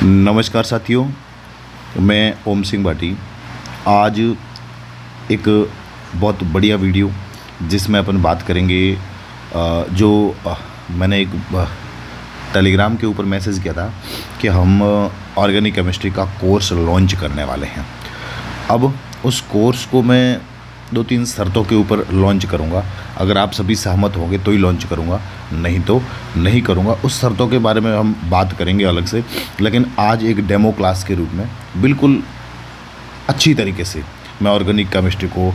नमस्कार साथियों, मैं ओम सिंह भाटी। आज एक बहुत बढ़िया वीडियो जिसमें अपन बात करेंगे मैंने एक टेलीग्राम के ऊपर मैसेज किया था कि हम ऑर्गेनिक केमिस्ट्री का कोर्स लॉन्च करने वाले हैं। अब उस कोर्स को मैं 2-3 शर्तों के ऊपर लॉन्च करूंगा। अगर आप सभी सहमत होंगे तो ही लॉन्च करूंगा, नहीं तो नहीं करूंगा। उस शर्तों के बारे में हम बात करेंगे अलग से, लेकिन आज एक डेमो क्लास के रूप में बिल्कुल अच्छी तरीके से मैं ऑर्गेनिक केमिस्ट्री को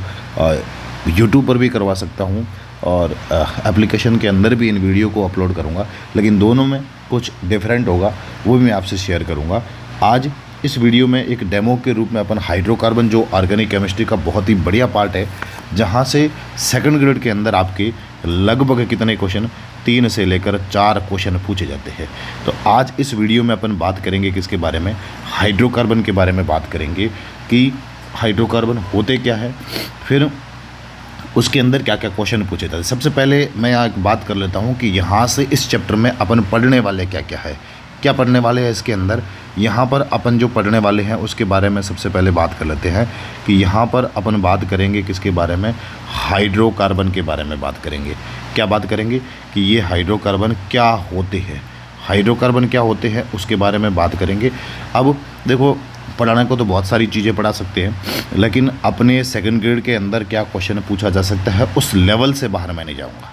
यूट्यूब पर भी करवा सकता हूं और एप्लीकेशन के अंदर भी इन वीडियो को अपलोड करूंगा, लेकिन दोनों में कुछ डिफरेंट होगा, वो भी मैं आपसे शेयर करूंगा। आज इस वीडियो में एक डेमो के रूप में अपन हाइड्रोकार्बन, जो ऑर्गेनिक केमिस्ट्री का बहुत ही बढ़िया पार्ट है, जहां से सेकंड ग्रेड के अंदर आपके लगभग कितने क्वेश्चन 3 से लेकर 4 क्वेश्चन पूछे जाते हैं। तो आज इस वीडियो में अपन बात करेंगे किसके बारे में, हाइड्रोकार्बन के बारे में बात करेंगे कि हाइड्रोकार्बन होते क्या है, फिर उसके अंदर क्या क्या क्वेश्चन पूछे जाते हैं। सबसे पहले मैं यहाँ एक बात कर लेता हूँ कि यहाँ से इस चैप्टर में अपन पढ़ने वाले क्या क्या है, क्या पढ़ने वाले हैं इसके अंदर। यहाँ पर अपन जो पढ़ने वाले हैं उसके बारे में सबसे पहले बात कर लेते हैं कि यहाँ पर अपन बात करेंगे किसके बारे में, हाइड्रोकार्बन के बारे में बात करेंगे। क्या बात करेंगे कि ये हाइड्रोकार्बन क्या होते हैं, हाइड्रोकार्बन क्या होते हैं उसके बारे में बात करेंगे। अब देखो, पढ़ाने को तो बहुत सारी चीज़ें पढ़ा सकते हैं, लेकिन अपने सेकंड ग्रेड के अंदर क्या क्वेश्चन पूछा जा सकता है उस लेवल से बाहर मैं नहीं जाऊँगा।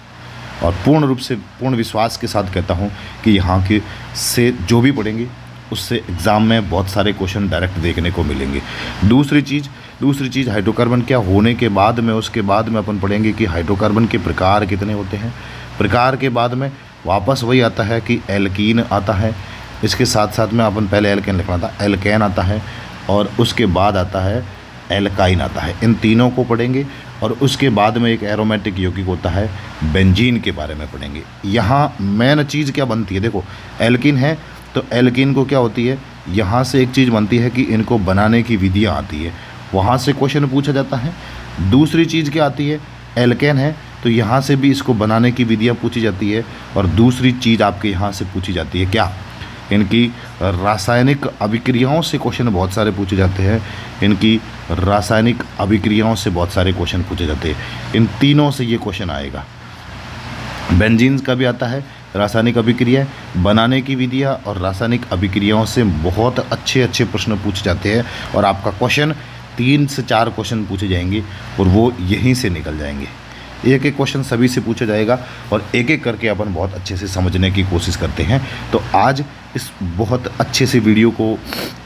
और पूर्ण रूप से पूर्ण विश्वास के साथ कहता हूँ कि यहाँ के से जो भी पढ़ेंगे उससे एग्ज़ाम में बहुत सारे क्वेश्चन डायरेक्ट देखने को मिलेंगे। दूसरी चीज़ हाइड्रोकार्बन क्या होने के बाद में, उसके बाद में अपन पढ़ेंगे कि हाइड्रोकार्बन के प्रकार कितने होते हैं। प्रकार के बाद में वापस वही आता है कि एल्कीन आता है, इसके साथ साथ में अपन पहले एल्केन लिखना था, एल्केन आता है, और उसके बाद आता है एल्काइन आता है। इन तीनों को पढ़ेंगे और उसके बाद में एक एरोमेटिक यौगिक होता है, बेंजीन के बारे में पढ़ेंगे। यहाँ मेन चीज़ क्या बनती है, देखो एल्कीन है तो एल्कीन को क्या होती है, यहाँ से एक चीज़ बनती है कि इनको बनाने की विधियाँ आती है, वहाँ से क्वेश्चन पूछा जाता है। दूसरी चीज़ क्या आती है, एल्केन है तो यहाँ से भी इसको बनाने की विधियाँ पूछी जाती है। और दूसरी चीज़ आपके यहाँ से पूछी जाती है क्या, इनकी रासायनिक अभिक्रियाओं से क्वेश्चन बहुत सारे पूछे जाते हैं। इनकी रासायनिक अभिक्रियाओं से बहुत सारे क्वेश्चन पूछे जाते हैं। इन तीनों से ये क्वेश्चन आएगा। बेंजीन का भी आता है, रासायनिक अभिक्रिया, बनाने की विधियाँ और रासायनिक अभिक्रियाओं से बहुत अच्छे प्रश्न पूछे जाते हैं। और आपका क्वेश्चन 3 से 4 क्वेश्चन पूछे जाएंगे और वो यहीं से निकल जाएंगे। एक एक क्वेश्चन सभी से पूछा जाएगा और एक एक करके अपन बहुत अच्छे से समझने की कोशिश करते हैं। तो आज इस बहुत अच्छे से वीडियो को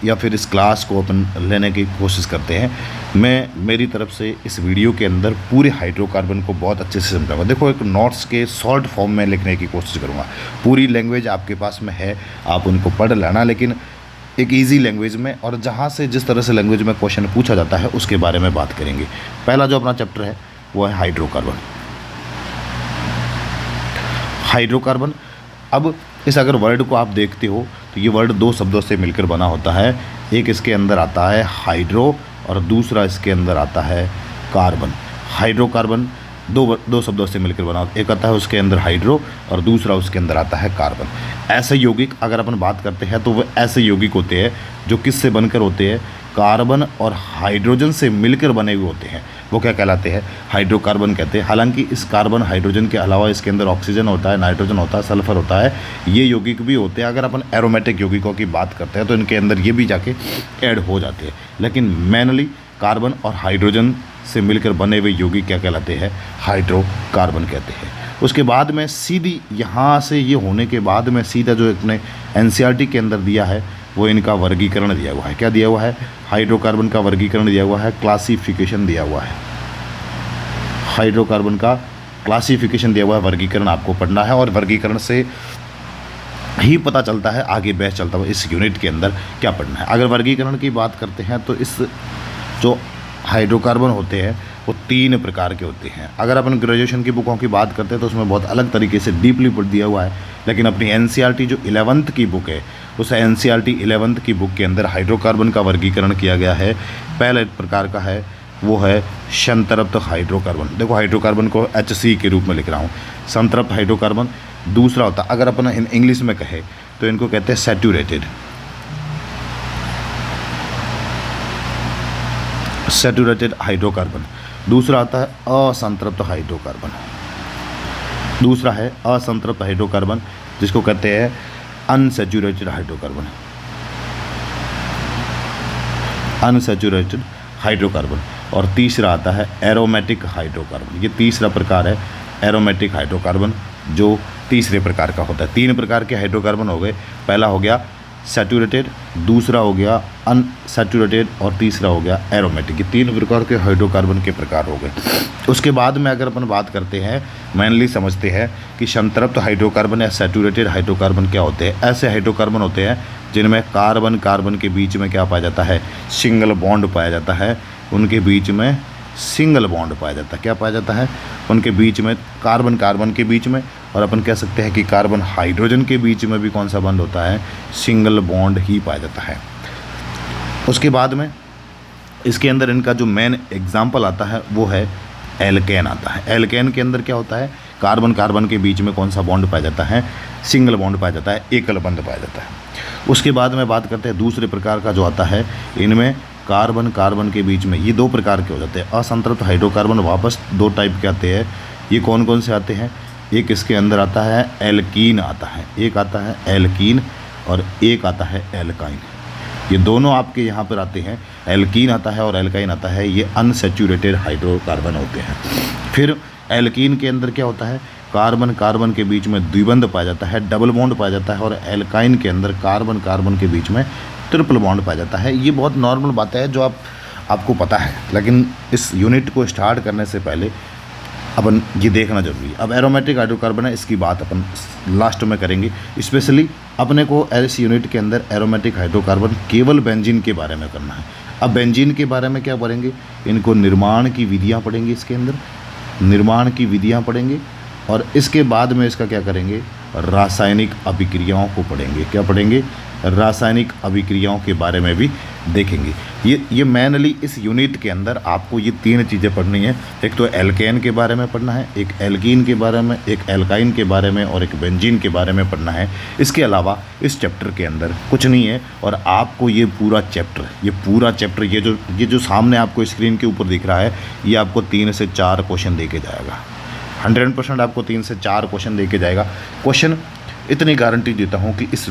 या फिर इस क्लास को अपन लेने की कोशिश करते हैं। मैं मेरी तरफ से इस वीडियो के अंदर पूरे हाइड्रोकार्बन को बहुत अच्छे से समझाऊंगा। देखो, एक नोट्स के शॉर्ट फॉर्म में लिखने की कोशिश करूँगा। पूरी लैंग्वेज आपके पास में है, आप उनको पढ़ लेना, लेकिन एक इजी लैंग्वेज में, और जहाँ से जिस तरह से लैंग्वेज में क्वेश्चन पूछा जाता है उसके बारे में बात करेंगे। पहला जो अपना चैप्टर है वो है हाइड्रोकार्बन। हाइड्रोकार्बन, अब इस अगर वर्ड को आप देखते हो तो ये वर्ड 2 शब्दों से मिलकर बना होता है। एक इसके अंदर आता है हाइड्रो और दूसरा इसके अंदर आता है कार्बन। हाइड्रोकार्बन दो शब्दों से मिलकर बना होता है, एक आता है उसके अंदर हाइड्रो और दूसरा उसके अंदर आता है कार्बन। ऐसे यौगिक अगर अपन बात करते हैं तो वो ऐसे यौगिक होते हैं जो किससे बनकर होते हैं, कार्बन और हाइड्रोजन से मिलकर बने हुए होते हैं। वो क्या कहलाते हैं, हाइड्रोकार्बन कहते हैं। हालांकि इस कार्बन हाइड्रोजन के अलावा इसके अंदर ऑक्सीजन होता है, नाइट्रोजन होता है, सल्फर होता है, ये यौगिक भी होते हैं। अगर अपन एरोमेटिक यौगिकों की बात करते हैं तो इनके अंदर ये भी जाके ऐड हो जाते हैं, लेकिन मेनली कार्बन और हाइड्रोजन से मिलकर बने हुए यौगिक क्या कहलाते हैं, हाइड्रोकार्बन कहते हैं। उसके बाद में सीधी यहाँ से ये होने के बाद में सीधा जो अपने एनसीईआरटी के अंदर दिया है वो इनका वर्गीकरण दिया हुआ है। क्या दिया हुआ है, हाइड्रोकार्बन का वर्गीकरण दिया हुआ है, क्लासिफिकेशन दिया हुआ है। हाइड्रोकार्बन का क्लासिफिकेशन दिया हुआ है, वर्गीकरण आपको पढ़ना है और वर्गीकरण से ही पता चलता है आगे बैच चलता हुआ इस यूनिट के अंदर क्या पढ़ना है। अगर वर्गीकरण की बात करते हैं तो इस जो हाइड्रोकार्बन होते हैं वो 3 प्रकार के होते हैं। अगर अपन ग्रेजुएशन की बुकों की बात करते हैं तो उसमें बहुत अलग तरीके से डीपली पढ़ दिया हुआ है, लेकिन अपनी एनसीईआरटी जो 11th की बुक है उस एनसीईआरटी 11th की बुक के अंदर हाइड्रोकार्बन का वर्गीकरण किया गया है। पहले प्रकार का है वो है संतृप्त हाइड्रोकार्बन। देखो, हाइड्रोकार्बन को HC के रूप में लिख रहा हूँ, संतृप्त हाइड्रोकार्बन। दूसरा होता, अगर अपन इन इंग्लिश में कहे तो इनको कहते हैं सैचुरेटेड। Saturated hydrocarbon. दूसरा आता है असंतृप्त हाइड्रोकार्बन। दूसरा है असंतृप्त हाइड्रोकार्बन, जिसको कहते हैं अनसैचुरेटेड हाइड्रोकार्बन। Unsaturated hydrocarbon. और तीसरा आता है एरोमेटिक हाइड्रोकार्बन। ये तीसरा प्रकार है एरोमेटिक हाइड्रोकार्बन, जो तीसरे प्रकार का होता है। 3 प्रकार के हाइड्रोकार्बन हो गए। पहला हो गया सैचुरेटेड, दूसरा हो गया अनसैचुरेटेड और तीसरा हो गया एरोमेटिक। ये 3 प्रकार के हाइड्रोकार्बन के प्रकार हो गए। उसके बाद में अगर अपन बात करते हैं, मेनली समझते हैं कि संतृप्त हाइड्रोकार्बन या सैचुरेटेड हाइड्रोकार्बन क्या होते हैं। ऐसे हाइड्रोकार्बन होते हैं जिनमें कार्बन कार्बन के बीच में क्या पाया जाता है, सिंगल बॉन्ड पाया जाता है। उनके बीच में सिंगल बॉन्ड पाया जाता है। क्या पाया जाता है? उनके बीच में कार्बन कार्बन के बीच में, और अपन कह सकते हैं कि कार्बन हाइड्रोजन के बीच में भी कौन सा बॉन्ड होता है, सिंगल बॉन्ड ही पाया जाता है। उसके बाद में इसके अंदर इनका जो मेन एग्जाम्पल आता है वो है एल्केन आता है। एल्केन के अंदर क्या होता है, कार्बन कार्बन के बीच में कौन सा बॉन्ड पाया जाता है, सिंगल बॉन्ड पाया जाता है, एकल बंध पाया जाता है। उसके बाद में बात करते हैं दूसरे प्रकार का जो आता है, इनमें कार्बन कार्बन के बीच में ये 2 प्रकार के हो जाते हैं। असंतृप्त हाइड्रोकार्बन वापस 2 टाइप के आते हैं। ये कौन कौन से आते हैं? एक इसके अंदर आता है एल्कीन आता है, एक आता है एल्कीन और एक आता है एल्काइन। ये दोनों आपके यहाँ पर आते हैं, एल्कीन आता है और एल्काइन आता है। ये अनसैचुरेटेड हाइड्रोकार्बन होते हैं। फिर एल्कीन के अंदर क्या होता है, कार्बन कार्बन के बीच में द्विबंध पाया जाता है, डबल बॉन्ड पाया जाता है। और एल्काइन के अंदर कार्बन कार्बन के बीच में ट्रिपल बॉन्ड पाया जाता है। ये बहुत नॉर्मल बात है जो आपको पता है, लेकिन इस यूनिट को स्टार्ट करने से पहले अपन ये देखना जरूरी है। अब एरोमेटिक हाइड्रोकार्बन है, इसकी बात अपन लास्ट में करेंगे। स्पेशली अपने को इस यूनिट के अंदर एरोमेटिक हाइड्रोकार्बन केवल बेंजीन के बारे में करना है। अब बेंजीन के बारे में क्या पढ़ेंगे, इनको निर्माण की विधियाँ पढ़ेंगे, इसके अंदर निर्माण की विधियाँ पढ़ेंगे। और इसके बाद में इसका क्या करेंगे, रासायनिक अभिक्रियाओं को पढ़ेंगे। क्या पढ़ेंगे? रासायनिक अभिक्रियाओं के बारे में भी देखेंगे। ये मेनली इस यूनिट के अंदर आपको ये 3 चीज़ें पढ़नी है। एक तो एल्केन के बारे में पढ़ना है, एक एल्कीन के बारे में, एक एल्काइन के बारे में और एक बेंजीन के बारे में पढ़ना है। इसके अलावा इस चैप्टर के अंदर कुछ नहीं है। और आपको ये पूरा चैप्टर ये जो सामने आपको स्क्रीन के ऊपर दिख रहा है, ये आपको 3 से 4 क्वेश्चन दे के जाएगा। 100% आपको 3 से 4 क्वेश्चन दे के जाएगा। क्वेश्चन इतनी गारंटी देता हूँ कि इस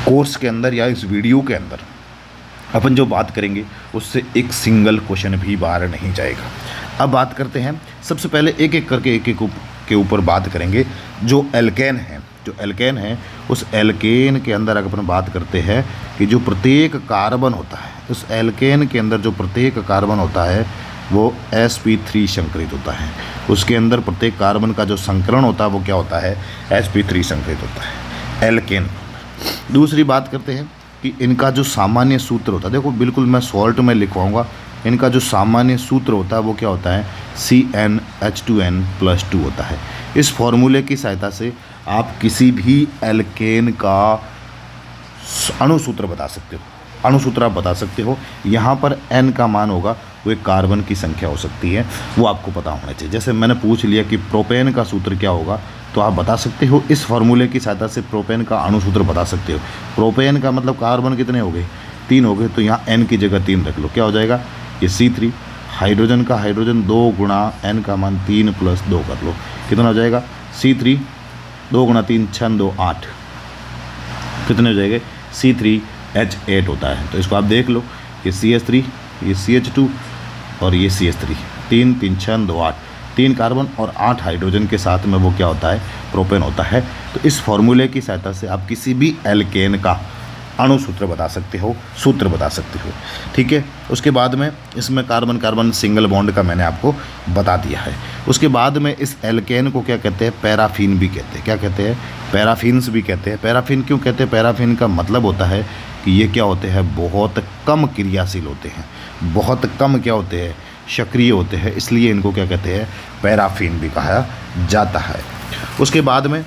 कोर्स के अंदर या इस वीडियो के अंदर अपन जो बात करेंगे उससे एक सिंगल क्वेश्चन भी बाहर नहीं जाएगा। अब बात करते हैं, सबसे पहले एक एक करके एक के ऊपर बात करेंगे। जो एल्केन है उस एल्केन के अंदर अगर अपन बात करते हैं कि जो प्रत्येक कार्बन होता है, उस एल्केन के अंदर जो प्रत्येक कार्बन होता है वो sp3 संकरित होता है। उसके अंदर प्रत्येक कार्बन का जो संकरण होता है वो क्या होता है, sp3 संकरित होता है एल्केन। दूसरी बात करते हैं कि इनका जो सामान्य सूत्र होता है, देखो बिल्कुल मैं शॉर्ट में लिखवाऊंगा। इनका जो सामान्य सूत्र होता है वो क्या होता है, CnH2n+2 होता है। इस फॉर्मूले की सहायता से आप किसी भी एल्केन का अणुसूत्र बता सकते हो। यहाँ पर n का मान होगा, वो एक कार्बन की संख्या हो सकती है, वो आपको पता होना चाहिए। जैसे मैंने पूछ लिया कि प्रोपेन का सूत्र क्या होगा, तो आप बता सकते हो। इस फॉर्मूले की सहायता से प्रोपेन का अणुसूत्र बता सकते हो। प्रोपेन का मतलब कार्बन कितने हो गए, 3 हो गए, तो यहाँ n की जगह 3 रख लो। क्या हो जाएगा, ये C3। हाइड्रोजन 2 गुणा n का मान 3 + 2 कर लो, कितना हो जाएगा, C3 2 गुणा 3 6 2 8, कितने हो जाएंगे, C3H8 होता है। तो इसको आप देख लो, ये CH3, ये CH2 और ये CH3, 3 3 6 2 8, 3 कार्बन और 8 हाइड्रोजन के साथ में वो क्या होता है, प्रोपेन होता है। तो इस फॉर्मूले की सहायता से आप किसी भी एल्केन का अणुसूत्र बता सकते हो, ठीक है। उसके बाद में इसमें कार्बन कार्बन सिंगल बॉन्ड का मैंने आपको बता दिया है। उसके बाद में इस एल्केन को क्या कहते हैं, पैराफिन भी कहते हैं। क्या कहते हैं, पैराफिन्स भी कहते हैं। पैराफिन क्यों कहते हैं, पैराफिन का मतलब होता है कि ये क्या होते हैं, बहुत कम क्रियाशील होते हैं, बहुत कम क्या होते हैं, सक्रिय होते हैं, इसलिए इनको क्या कहते हैं, पैराफिन भी कहा जाता है। उसके बाद में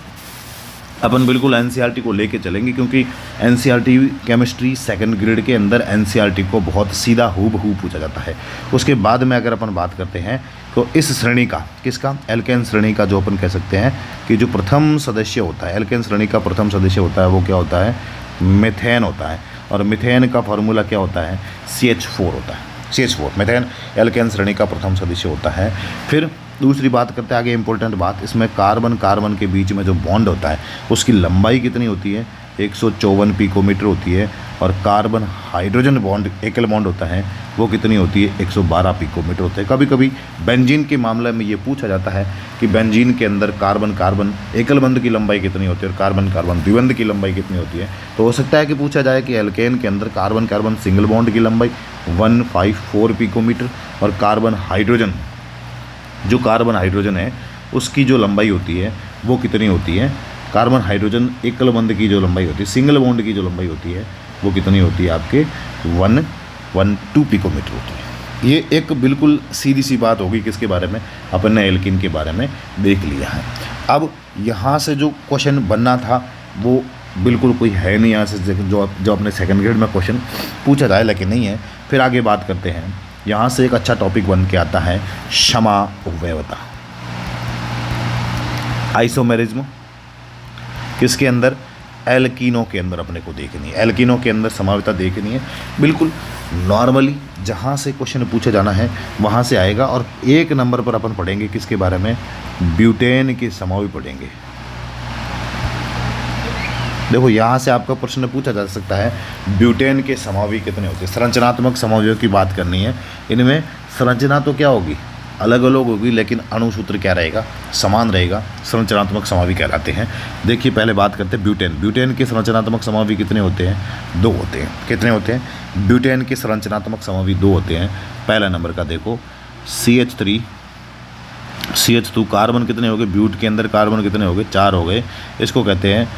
अपन बिल्कुल एनसीईआरटी को लेके चलेंगे, क्योंकि एनसीईआरटी केमिस्ट्री 2nd ग्रेड के अंदर एनसीईआरटी को बहुत सीधा हूबहू पूछा जाता है। उसके बाद में अगर अपन बात करते हैं तो इस श्रेणी का, किसका, एल्केन श्रेणी का, जो अपन कह सकते हैं कि जो प्रथम सदस्य होता है, एल्केन श्रेणी का प्रथम सदस्य होता है, वो क्या होता है, मीथेन होता है। और मीथेन का फॉर्मूला क्या होता है, CH4 होता है। CH4 मीथेन एल्केन श्रेणी का प्रथम सदस्य होता है। फिर दूसरी बात करते हैं आगे, इंपॉर्टेंट बात, इसमें कार्बन कार्बन के बीच में जो बॉन्ड होता है उसकी लंबाई कितनी होती है, 154 पिकोमीटर होती है। और कार्बन हाइड्रोजन बॉन्ड एकल बॉन्ड होता है वो कितनी होती है, 112 पिकोमीटर होते हैं। कभी कभी बेंजीन के मामले में ये पूछा जाता है कि बेंजीन के अंदर कार्बन कार्बन एकल बंध की लंबाई कितनी होती है और कार्बन कार्बन द्विबंध की लंबाई कितनी होती है। तो हो सकता है कि पूछा जाए कि एल्केन के अंदर कार्बन कार्बन सिंगल बॉन्ड की लंबाई 154 पिकोमीटर और कार्बन हाइड्रोजन, जो कार्बन हाइड्रोजन है उसकी जो लंबाई होती है वो कितनी होती है, कार्बन हाइड्रोजन एकल बंध की जो लंबाई होती है, सिंगल बॉन्ड की जो लंबाई होती है वो कितनी होती है आपके 112 पिकोमीटर होती है। ये एक बिल्कुल सीधी सी बात होगी किसके बारे में, अपन ने एल्कीन के बारे में देख लिया है। अब यहाँ से जो क्वेश्चन बनना था वो बिल्कुल कोई है नहीं यहाँ से जो अपने सेकंड ग्रेड में क्वेश्चन पूछा जाए, लेकिन नहीं है। फिर आगे बात करते हैं, यहाँ से एक अच्छा टॉपिक बन के आता है समअवयवता, आइसोमेरिज्म। किसके अंदर, एल्कीनों के अंदर अपने को देखनी है, एल्कीनों के अंदर समअवयवता देखनी है। बिल्कुल नॉर्मली जहाँ से क्वेश्चन पूछा जाना है वहाँ से आएगा। और एक नंबर पर अपन पढ़ेंगे किसके बारे में, ब्यूटेन के समअवयव पढ़ेंगे। देखो यहाँ से आपका प्रश्न पूछा जा सकता है ब्यूटेन के समअवयव कितने होते हैं। संरचनात्मक समअवयव की बात करनी है, इनमें संरचना तो क्या होगी, अलग अलग होगी, लेकिन अणुसूत्र क्या रहेगा, समान रहेगा, संरचनात्मक समअवयव कहलाते हैं। देखिए पहले बात करते हैं ब्यूटेन। ब्यूटेन के संरचनात्मक समअवयव कितने होते हैं, 2 होते हैं। कितने होते हैं, ब्यूटेन के संरचनात्मक समअवयव 2 होते हैं। पहला नंबर का देखो CH3 CH2, कार्बन कितने हो गए, ब्यूट के अंदर कार्बन कितने हो गए, 4 हो गए। इसको कहते हैं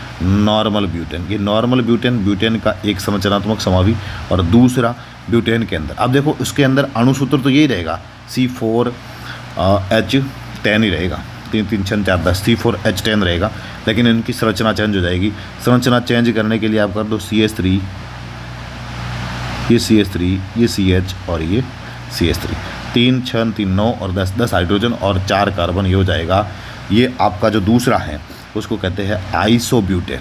नॉर्मल ब्यूटेन। ये नॉर्मल ब्यूटेन का एक संरचनात्मक समअवयव और दूसरा ब्यूटेन के अंदर। अब देखो उसके अंदर अणुसूत्र तो यही रहेगा, C4H10 ही रहेगा, 3 3 6 4 10 C4H10 रहेगा, लेकिन इनकी संरचना चेंज हो जाएगी। संरचना चेंज करने के लिए आप कर दो CH3, ये CH3, ये CH और ये CH3, 3 6 3 9 और 10 10 हाइड्रोजन और 4 कार्बन, ये हो जाएगा। ये आपका जो दूसरा है उसको कहते हैं आइसोब्यूटेन।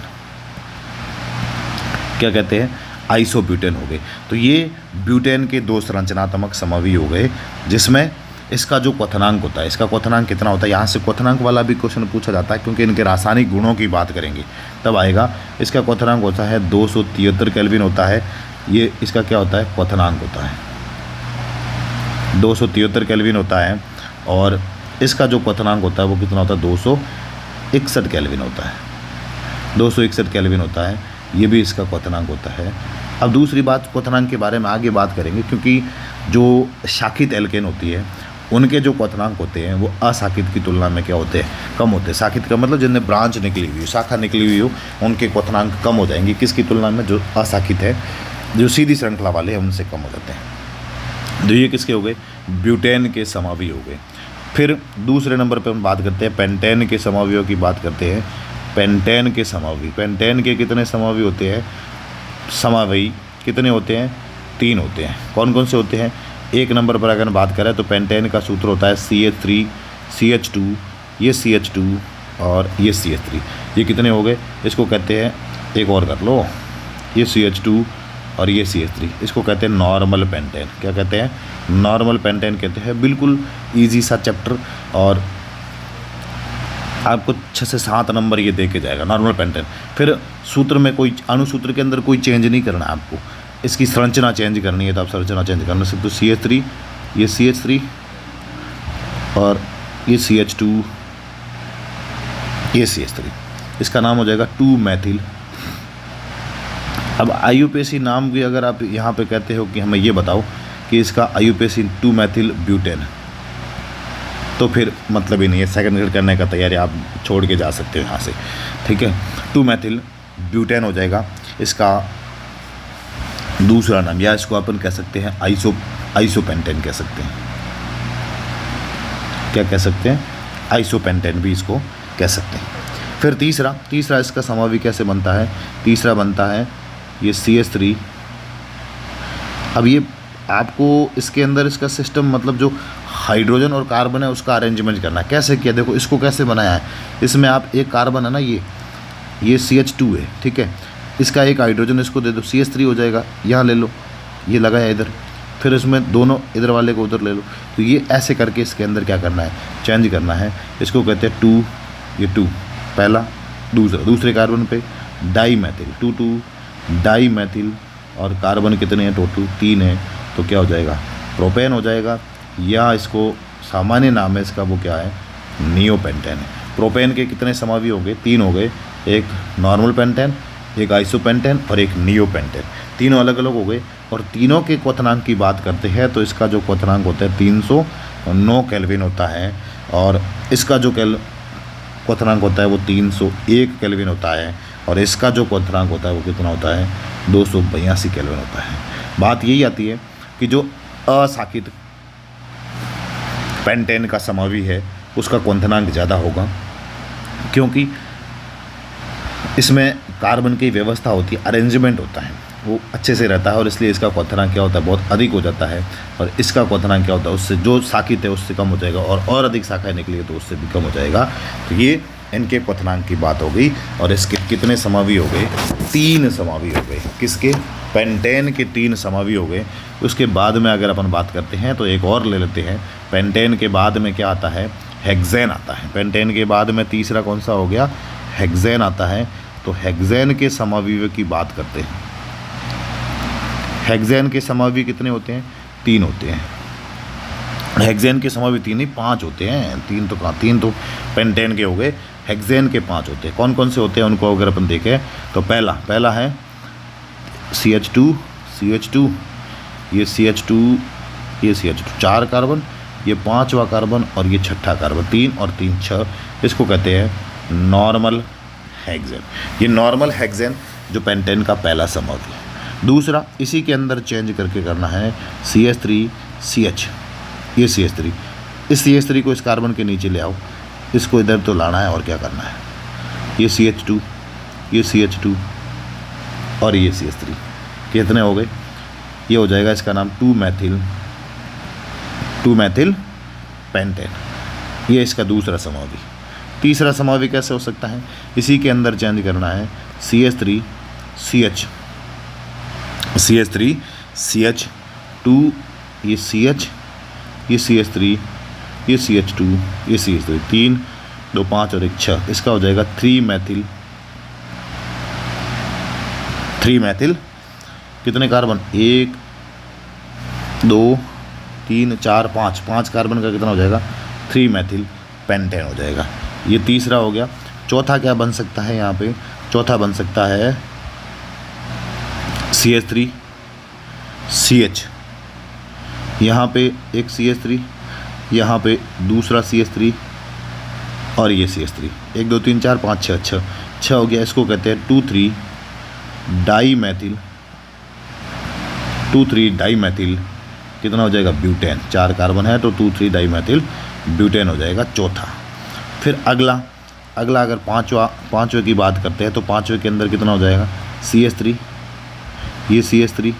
क्या कहते हैं, आइसोब्यूटेन हो गए। तो ये ब्यूटेन के 2 संरचनात्मक समअवयव हो गए, जिसमें इसका जो क्वथनांक होता है, इसका क्वथनांक कितना होता है, यहाँ से क्वथनांक वाला भी क्वेश्चन पूछा जाता है क्योंकि इनके रासायनिक गुणों की बात करेंगे तब आएगा। इसका क्वथनांक होता है 273 केल्विन होता है। ये इसका क्या होता है, क्वथनांक होता है 273 केल्विन होता है। और इसका जो क्वथनांक होता है वो कितना होता है, 261 केल्विन होता है, 261 केल्विन होता है। ये भी इसका क्वथनांक होता है। अब दूसरी बात, क्वथनांक के बारे में आगे बात करेंगे क्योंकि जो शाखित एल्केन होती है उनके जो क्वथनांक होते हैं वो अशाखित की तुलना में क्या होते हैं, कम होते हैं। शाखित का मतलब जिनमें ब्रांच निकली हुई हो, शाखा निकली हुई हो, उनके क्वथनांक कम हो जाएंगे। किसकी तुलना में, जो अशाखित है, जो सीधी श्रृंखला वाले हैं उनसे कम हो जाते हैं। तो ये किसके हो गए, ब्यूटेन के समअवयव हो गए। फिर दूसरे नंबर पर हम बात करते हैं पेंटेन के समअवयव की बात करते हैं। पेंटेन के समअवयव, पेंटेन के कितने समअवयव होते हैं, समअवयव कितने होते हैं, 3 होते हैं। कौन कौन से होते हैं, एक नंबर पर अगर बात करें तो पेंटेन का सूत्र होता है CH3 CH2, ये CH2 और ये CH3। ये कितने हो गए, इसको कहते हैं, एक और कर लो, ये CH2 और ये CH3, इसको कहते हैं नॉर्मल पेंटेन। क्या कहते हैं, नॉर्मल पेंटेन कहते हैं। बिल्कुल ईजी सा चैप्टर और आपको 6 से 7 नंबर ये दे के जाएगा, नॉर्मल पेंटेन। फिर सूत्र में कोई, अणुसूत्र के अंदर कोई चेंज नहीं करना है आपको, इसकी संरचना चेंज करनी है तो आप संरचना चेंज करना सकते हो। CH3, ये CH3 और ये CH2, ये CH3, इसका नाम हो जाएगा 2-मेथिल। अब IUPAC नाम भी अगर आप यहाँ पे कहते हो कि हमें ये बताओ कि इसका IUPAC 2-मेथिल ब्यूटेन, तो फिर मतलब ही नहीं है, सेकंड ग्रेड करने का तैयारी आप छोड़ के जा सकते हो यहाँ से, ठीक है। 2-मेथिल ब्यूटेन हो जाएगा इसका दूसरा नाम, या इसको अपन कह सकते हैं आइसोपेंटेन कह सकते हैं। क्या कह सकते हैं, आइसोपेंटेन भी इसको कह सकते हैं। फिर तीसरा इसका समअवयव कैसे बनता है, तीसरा बनता है ये CH3। अब ये आपको इसके अंदर इसका सिस्टम, मतलब जो हाइड्रोजन और कार्बन है उसका अरेंजमेंट करना है। कैसे किया, देखो इसको कैसे बनाया है। इसमें आप एक कार्बन है ना, ये CH2 है, ठीक है। इसका एक हाइड्रोजन इसको दे दो, CH3 हो जाएगा। यहाँ ले लो, ये लगाया इधर, फिर इसमें दोनों इधर वाले को उधर ले लो। तो ये ऐसे करके इसके अंदर क्या करना है, चेंज करना है। इसको कहते हैं 2, ये 2 पहला, दूसरे कार्बन पे डाई मैथिल, 2 डाई मैथिल, और कार्बन कितने हैं टोटल 3 है, तो क्या हो जाएगा, प्रोपेन हो जाएगा। या इसको सामान्य नाम है इसका, वो क्या है, नियोपेंटेन है। प्रोपेन के कितने समूह हो गए, 3 हो गए, एक नॉर्मल पेंटेन, एक आइसोपेंटेन और एक नियोपेंटेन, तीनों अलग अलग हो गए। और तीनों के क्वथनांक की बात करते हैं तो इसका जो क्वथनांक होता है 309 केल्विन होता है, और इसका जो क्वथनांक होता है वो 301 केल्विन होता है, और इसका जो क्वथनांक होता है वो कितना होता है, 282 केल्विन होता है। बात यही आती है कि जो अशाखित पेंटेन का समूह है उसका क्वथनांक ज़्यादा होगा, क्योंकि इसमें कार्बन की व्यवस्था होती है, अरेंजमेंट होता है, वो अच्छे से रहता है, और इसलिए इसका क्वथनांक क्या होता है, बहुत अधिक हो जाता है। और इसका क्वथनांक क्या होता है, उससे जो शाखित है उससे कम हो जाएगा, और अधिक शाखाएं निकली तो उससे भी कम हो जाएगा। तो ये इनके क्वथनांक की बात हो गई। और इसके कितने समूह हो गए, 3 समूह हो गए। किसके, पेंटेन के 3 समूह हो गए। उसके बाद में अगर अपन बात करते हैं तो एक और ले लेते हैं। पेंटेन के बाद में क्या आता है, हेक्सेन आता है। पेंटेन के बाद में तीसरा कौन सा हो गया, हेक्सेन आता है। तो हेक्सेन के समूह की बात करते हैं। हेक्सेन के समूह कितने होते हैं, 3 होते हैं। हेक्सेन के समूह 3 नहीं 5 होते हैं, 3 तो कहाँ, 3 तो पेंटेन के हो गए, हेक्सेन के 5 होते हैं। कौन कौन से होते हैं उनको अगर अपन देखें तो पहला है CH2, ये CH2, ये CH2 4 कार्बन, ये 5वां कार्बन, और ये 6ठा कार्बन, 3 और 3 6, इसको कहते हैं नॉर्मल हेक्सेन। ये नॉर्मल हेक्सेन जो पेंटेन का पहला समूह है। दूसरा इसी के अंदर चेंज करके करना है CH3CH, ये CH3, इस CH3 को इस कार्बन के नीचे ले आओ, इसको इधर तो लाना है, और क्या करना है, ये CH2, ये CH2 और ये CH3 कितने हो गए, ये हो जाएगा इसका नाम 2 मैथिल पेंटेन। ये इसका दूसरा समूह। तीसरा समूह कैसे हो सकता है, इसी के अंदर चेंज करना है CH3CH, CH3CH2, ये CH, ये CH3, ये CH2, ये CH3, 3 2 5 और 1 6, इसका हो जाएगा 3 मैथिल कितने कार्बन, 1 2 3 4 5 कार्बन का कितना हो जाएगा, 3 मैथिल पेंटेन हो जाएगा। ये तीसरा हो गया। चौथा क्या बन सकता है, यहाँ पे चौथा बन सकता है CH3CH, यहाँ पे एक CH3, यहाँ पे दूसरा CH3 और ये CH3, 1 2 3 4 5 6 हो गया। इसको कहते हैं 2,3 डाईमेथिल कितना हो जाएगा, ब्यूटेन। 4 कार्बन है तो 2,3 डाईमेथिल ब्यूटेन हो जाएगा चौथा। फिर अगला अगर पाँचवें की बात करते हैं तो पाँचवें के अंदर कितना हो जाएगा, CH3, ये CH3,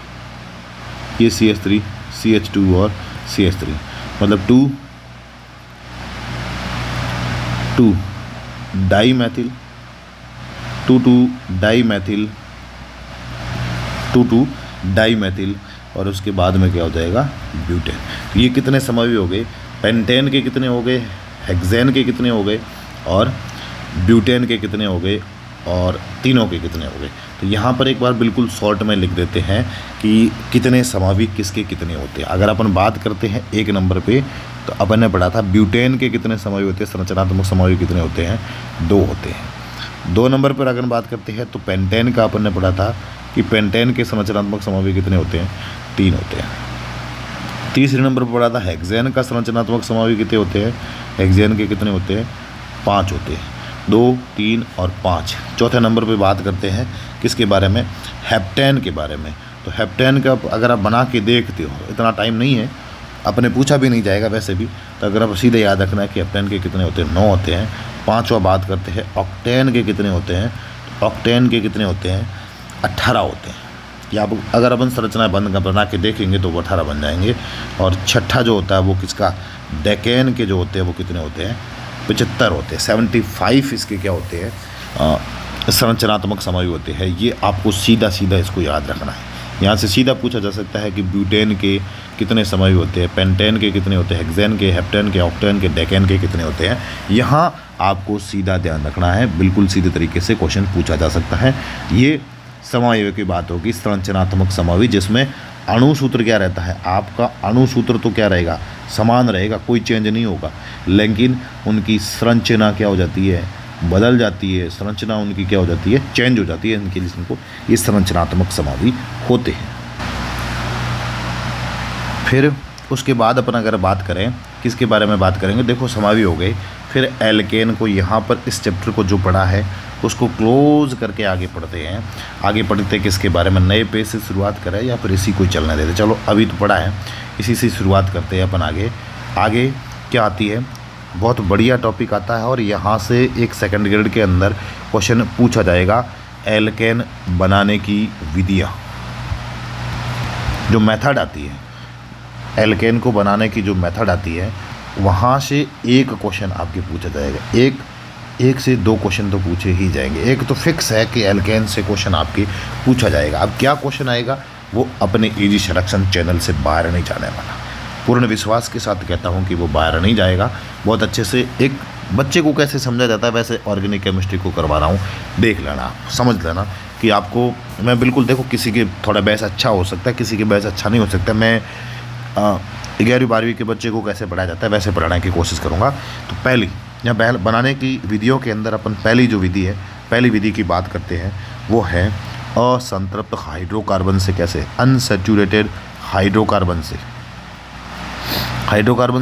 ये CH3, CH2 और CH3, मतलब 2 डाईमेथिल, 2 डाईमेथिल और उसके बाद में क्या हो जाएगा, ब्यूटेन। ये कितने समूह हो गए, पेंटेन के कितने हो गए, हेक्सेन के कितने हो गए और ब्यूटेन के कितने हो गए और तीनों के कितने हो गए। तो यहाँ पर एक बार बिल्कुल शॉर्ट में लिख देते हैं कि कितने समूह किसके कितने होते हैं। अगर अपन बात करते हैं 1 नंबर पे तो अपन ने पढ़ा था ब्यूटेन के कितने समूह होते हैं, संरचनात्मक समूह कितने होते हैं, 2 होते हैं। 2 नंबर पर अगर बात करते हैं तो पेंटेन का अपन ने पढ़ा था कि पेंटेन के संरचनात्मक समूह कितने होते हैं, 3 होते हैं। तीसरे नंबर पर पढ़ा था हेक्सेन का संरचनात्मक समूह कितने होते हैं, हेक्सेन के कितने होते हैं, 5 होते हैं, 2 3 और 5। चौथे नंबर पे बात करते हैं किसके बारे में, हेप्टेन के बारे में। तो हेप्टेन का अगर आप बना के देखते हो, इतना टाइम नहीं है, अपने पूछा भी नहीं जाएगा वैसे भी, तो अगर आप सीधे याद रखना है कि हेप्टेन के कितने होते हैं, 9 होते हैं। 5वां बात करते हैं ऑक्टेन के कितने होते हैं, ऑक्टेन के कितने होते हैं, 18 होते हैं। या अगर अपन संरचना बना के देखेंगे तो वो 18 बन जाएंगे। और छठा जो होता है वो किसका, डेकेन के जो होते हैं वो कितने होते हैं, 75 होते हैं। 75 इसके क्या होते हैं, संरचनात्मक समूह होते हैं। ये आपको सीधा इसको याद रखना है। यहाँ से सीधा पूछा जा सकता है कि ब्यूटेन के कितने समूह होते हैं, पेंटेन के कितने होते हैं, हेक्सेन के, हेप्टेन के, ऑक्टेन के, डेकेन के कितने होते हैं, यहाँ आपको सीधा ध्यान रखना है। बिल्कुल सीधे तरीके से क्वेश्चन पूछा जा सकता है। ये समावयव की बात होगी, संरचनात्मक समावयव, जिसमें अणुसूत्र क्या रहता है, आपका अणुसूत्र तो क्या रहेगा, समान रहेगा, कोई चेंज नहीं होगा, लेकिन उनकी संरचना क्या हो जाती है, बदल जाती है, संरचना उनकी क्या हो जाती है, चेंज हो जाती है, इनके जिनको ये संरचनात्मक समावयव होते हैं। फिर उसके बाद अपन अगर बात करें किसके बारे में बात करेंगे, देखो समावयव हो गए, फिर एल्केन को यहाँ पर इस चैप्टर को जो पढ़ा है उसको क्लोज करके आगे पढ़ते हैं। आगे पढ़ते किसके बारे में, नए पेज से शुरुआत करें या फिर इसी को चलने देते, चलो अभी तो पढ़ा है, इसी से शुरुआत करते हैं अपन। आगे क्या आती है, बहुत बढ़िया टॉपिक आता है और यहाँ से एक सेकंड ग्रेड के अंदर क्वेश्चन पूछा जाएगा। एल्केन बनाने की विधियाँ, जो मेथड आती है, एल्केन को बनाने की जो मेथड आती है, वहाँ से एक क्वेश्चन आपके पूछा जाएगा। एक से दो क्वेश्चन तो पूछे ही जाएंगे। एक तो फिक्स है कि एल्केन से क्वेश्चन आपके पूछा जाएगा। अब क्या क्वेश्चन आएगा वो अपने इजी सिलेक्शन चैनल से बाहर नहीं जाने वाला। पूर्ण विश्वास के साथ कहता हूँ कि वो बाहर नहीं जाएगा। बहुत अच्छे से एक बच्चे को कैसे समझा जाता है वैसे ऑर्गेनिक केमिस्ट्री को करवा रहा हूँ, देख लेना, समझ लेना कि आपको मैं बिल्कुल, देखो किसी के थोड़ा बैच अच्छा हो सकता है, किसी के बैच अच्छा नहीं हो सकता। मैं 11वीं 12वीं के बच्चे को कैसे पढ़ाया जाता है वैसे पढ़ाने की कोशिश करूँगा। तो पहली या बनाने की विधियों के अंदर अपन पहली जो विधि है, पहली विधि की बात करते हैं, वो है असंतृप्त हाइड्रोकार्बन से कैसे, अनसैचुरेटेड हाइड्रोकार्बन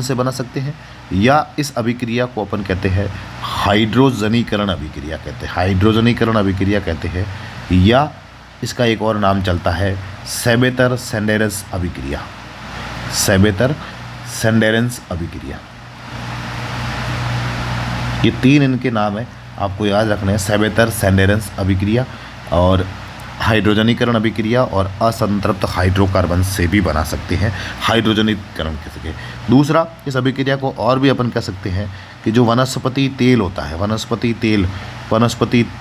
से बना सकते हैं, या इस अभिक्रिया को अपन कहते हैं हाइड्रोजनीकरण अभिक्रिया कहते हैं, हाइड्रोजनीकरण अभिक्रिया कहते हैं, या इसका एक और नाम चलता है सेबेतर-सेंडेरस अभिक्रिया, सेबेतर-सेंडेरस अभिक्रिया। ये तीन इनके नाम है, आपको याद रखना है, सेबेतर-सेंडेरस अभिक्रिया और हाइड्रोजनीकरण अभिक्रिया, और असंतृप्त हाइड्रोकार्बन से भी बना सकते हैं, हाइड्रोजनीकरण कह सके। दूसरा, इस अभिक्रिया को और भी अपन कह सकते हैं कि जो वनस्पति तेल होता है, वनस्पति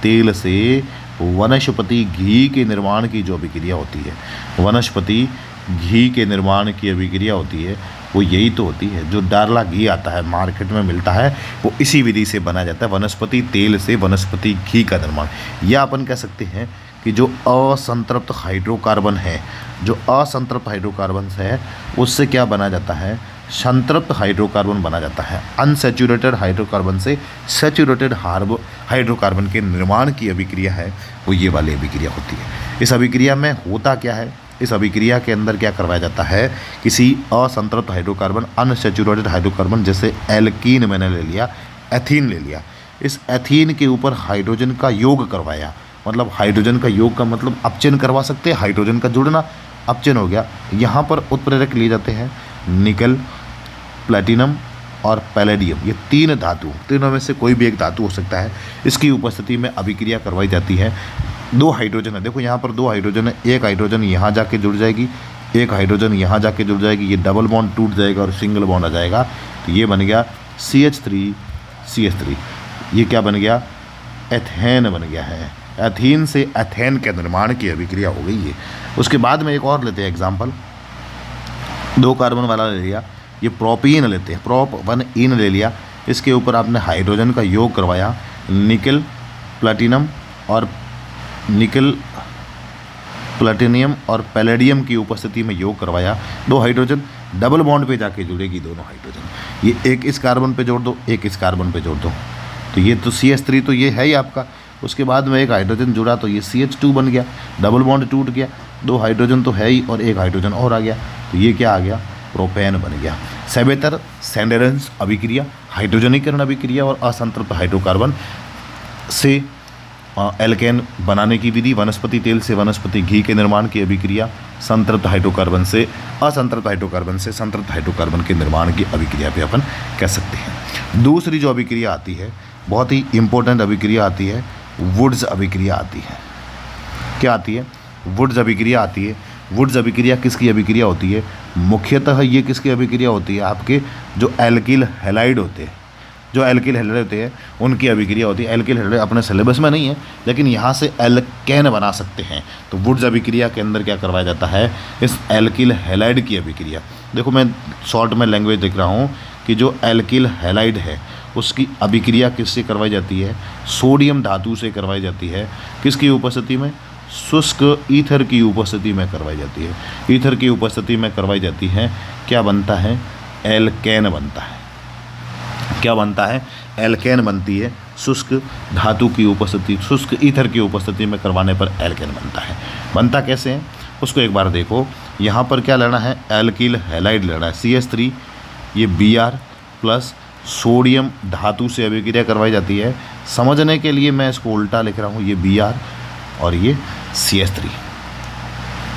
तेल से वनस्पति घी के निर्माण की जो अभिक्रिया होती है, वनस्पति घी के निर्माण की अभिक्रिया होती है, वो यही तो होती है। जो डारला घी आता है मार्केट में मिलता है, वो इसी विधि से बना जाता है, वनस्पति तेल से वनस्पति घी का निर्माण। या अपन कह सकते हैं कि जो असंतृप्त हाइड्रोकार्बन है, जो असंतृप्त हाइड्रोकार्बन है, उससे क्या बना जाता है, संतृप्त हाइड्रोकार्बन बना जाता है। अनसैचुरेटेड हाइड्रोकार्बन से सैचुरेटेड हाइड्रोकार्बन के निर्माण की अभिक्रिया है, वो ये वाली अभिक्रिया होती है। इस अभिक्रिया में होता क्या है, इस अभिक्रिया के अंदर क्या करवाया जाता है, किसी असंतृप्त हाइड्रोकार्बन, अनसैचुरेटेड हाइड्रोकार्बन, जैसे एल्कीन मैंने ले लिया, एथीन ले लिया, इस एथीन के ऊपर हाइड्रोजन का योग करवाया। मतलब हाइड्रोजन का योग का मतलब अपचयन करवा सकते हैं, हाइड्रोजन का जुड़ना अपचयन हो गया। यहाँ पर उत्प्रेरक लिए जाते हैं निकल, प्लैटिनम और पैलेडियम, ये तीन धातु, तीनों में से कोई भी एक धातु हो सकता है। इसकी उपस्थिति में अभिक्रिया करवाई जाती है। दो हाइड्रोजन है, देखो यहाँ पर दो हाइड्रोजन है, एक हाइड्रोजन यहाँ जाके जुड़ जाएगी, एक हाइड्रोजन यहाँ जाके जुड़ जाएगी, ये डबल बॉन्ड टूट जाएगा और सिंगल बॉन्ड आ जाएगा। तो ये बन गया CH3, ये क्या बन गया, एथेन बन गया है। एथीन से एथेन के निर्माण की अभिक्रिया हो गई है। उसके बाद में एक और लेते हैं एग्जाम्पल, 2 कार्बन वाला ले लिया, ये प्रोपीन लेते हैं, प्रोप-1-इन ले लिया, इसके ऊपर आपने हाइड्रोजन का योग करवाया, निकल प्लैटिनियम और पैलेडियम की उपस्थिति में योग करवाया। 2 हाइड्रोजन डबल बॉन्ड पे जाके जुड़ेगी, दोनों हाइड्रोजन, ये एक इस कार्बन पे जोड़ दो, एक इस कार्बन पे जोड़ दो, तो ये तो CH3 तो ये है ही आपका। उसके बाद में एक हाइड्रोजन जुड़ा तो ये CH2 बन गया, डबल बॉन्ड टूट गया, 2 हाइड्रोजन तो है ही और एक हाइड्रोजन और आ गया, तो ये क्या आ गया, प्रोपेन बन गया। सेबेतर-सेंडेरस अभिक्रिया, हाइड्रोजनीकरण अभिक्रिया और असंतृप्त हाइड्रोकार्बन से एल्केन बनाने की विधि, वनस्पति तेल से वनस्पति घी के निर्माण की अभिक्रिया, संतृप्त हाइड्रोकार्बन से असंतृप्त हाइड्रोकार्बन से संतृप्त हाइड्रोकार्बन के निर्माण की अभिक्रिया पे अपन कह सकते हैं। दूसरी जो अभिक्रिया आती है, बहुत ही इंपॉर्टेंट अभिक्रिया आती है, वुड्स अभिक्रिया आती है। क्या आती है, वुड्स अभिक्रिया आती है। वुड्स अभिक्रिया किसकी अभिक्रिया होती है, मुख्यतः ये किसकी अभिक्रिया होती है, आपके जो एल्किल हैलाइड होते हैं, जो एल्किल हैलाइड होते हैं उनकी अभिक्रिया होती है। एल्किल हैलाइड अपने सिलेबस में नहीं है, लेकिन यहाँ से एल्केन बना सकते हैं। तो वुड्स अभिक्रिया के अंदर क्या करवाया जाता है, इस एल्किल हैलाइड की अभिक्रिया। देखो मैं शॉर्ट में लैंग्वेज देख रहा हूँ कि जो एल्किल हैलाइड है उसकी अभिक्रिया किससे करवाई जाती है, सोडियम धातु से करवाई जाती है। किसकी उपस्थिति में, शुष्क ईथर की उपस्थिति में करवाई जाती है। ईथर की उपस्थिति में करवाई जाती है। क्या बनता है, एल्केन बनता है। क्या बनता है, एल्केन बनती है। शुष्क धातु की उपस्थिति, शुष्क ईथर की उपस्थिति में करवाने पर एल्केन बनता है। बनता कैसे है उसको एक बार देखो। यहाँ पर क्या लेना है, एल्किल हैलाइड लेना है CH3, ये Br प्लस सोडियम धातु से अभिक्रिया करवाई जाती है। समझने के लिए मैं इसको उल्टा लिख रहा हूँ, ये Br और ये CH3।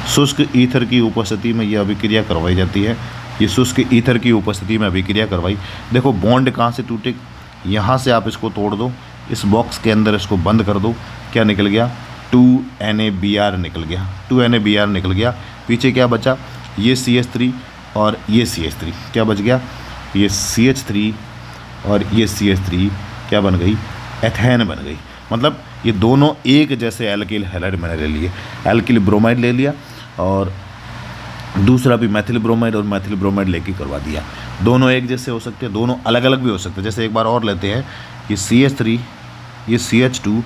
शुष्क ईथर की उपस्थिति में ये अभिक्रिया करवाई जाती है। ये शुष्क ईथर की उपस्थिति में अभिक्रिया करवाई। देखो बॉन्ड कहाँ से टूटे, यहाँ से आप इसको तोड़ दो, इस बॉक्स के अंदर इसको बंद कर दो। क्या निकल गया, 2NaBr निकल गया। 2NaBr निकल गया। पीछे क्या बचा, ये CH3 और ये CH3। क्या बच गया, ये CH3 और ये CH3 क्या बन गई, एथेन बन गई। मतलब ये दोनों एक जैसे एल्किल हैलाइड मैंने ले लिए। एल्किल ब्रोमाइड ले लिया और दूसरा भी मैथिल ब्रोमाइड और मैथिल ब्रोमाइड लेके करवा दिया। दोनों एक जैसे हो सकते हैं, दोनों अलग अलग भी हो सकते हैं। जैसे एक बार और लेते हैं, ये CH3, ये CH2,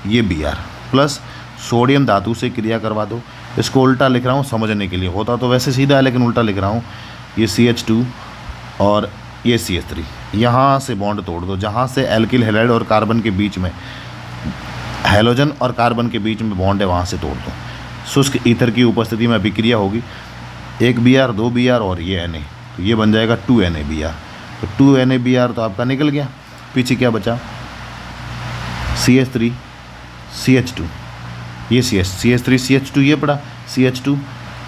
ये Br प्लस सोडियम धातु से क्रिया करवा दो। इसको उल्टा लिख रहा हूँ समझने के लिए, होता तो वैसे सीधा है लेकिन उल्टा लिख रहा हूँ। ये CH2 और ये CH3, यहाँ से बॉन्ड तोड़ दो। जहाँ से एल्किल हैलाइड और कार्बन के बीच में, हैलोजन और कार्बन के बीच में बॉन्ड है, वहाँ से तोड़ दो। शुष्क ईथर की उपस्थिति में अभिक्रिया होगी, एक Br, दो Br और ये Na, तो ये बन जाएगा 2NaBr। तो 2NaBr तो आपका निकल गया। पीछे क्या बचा, CH3 CH2, ये CH3 CH2 ये पड़ा CH2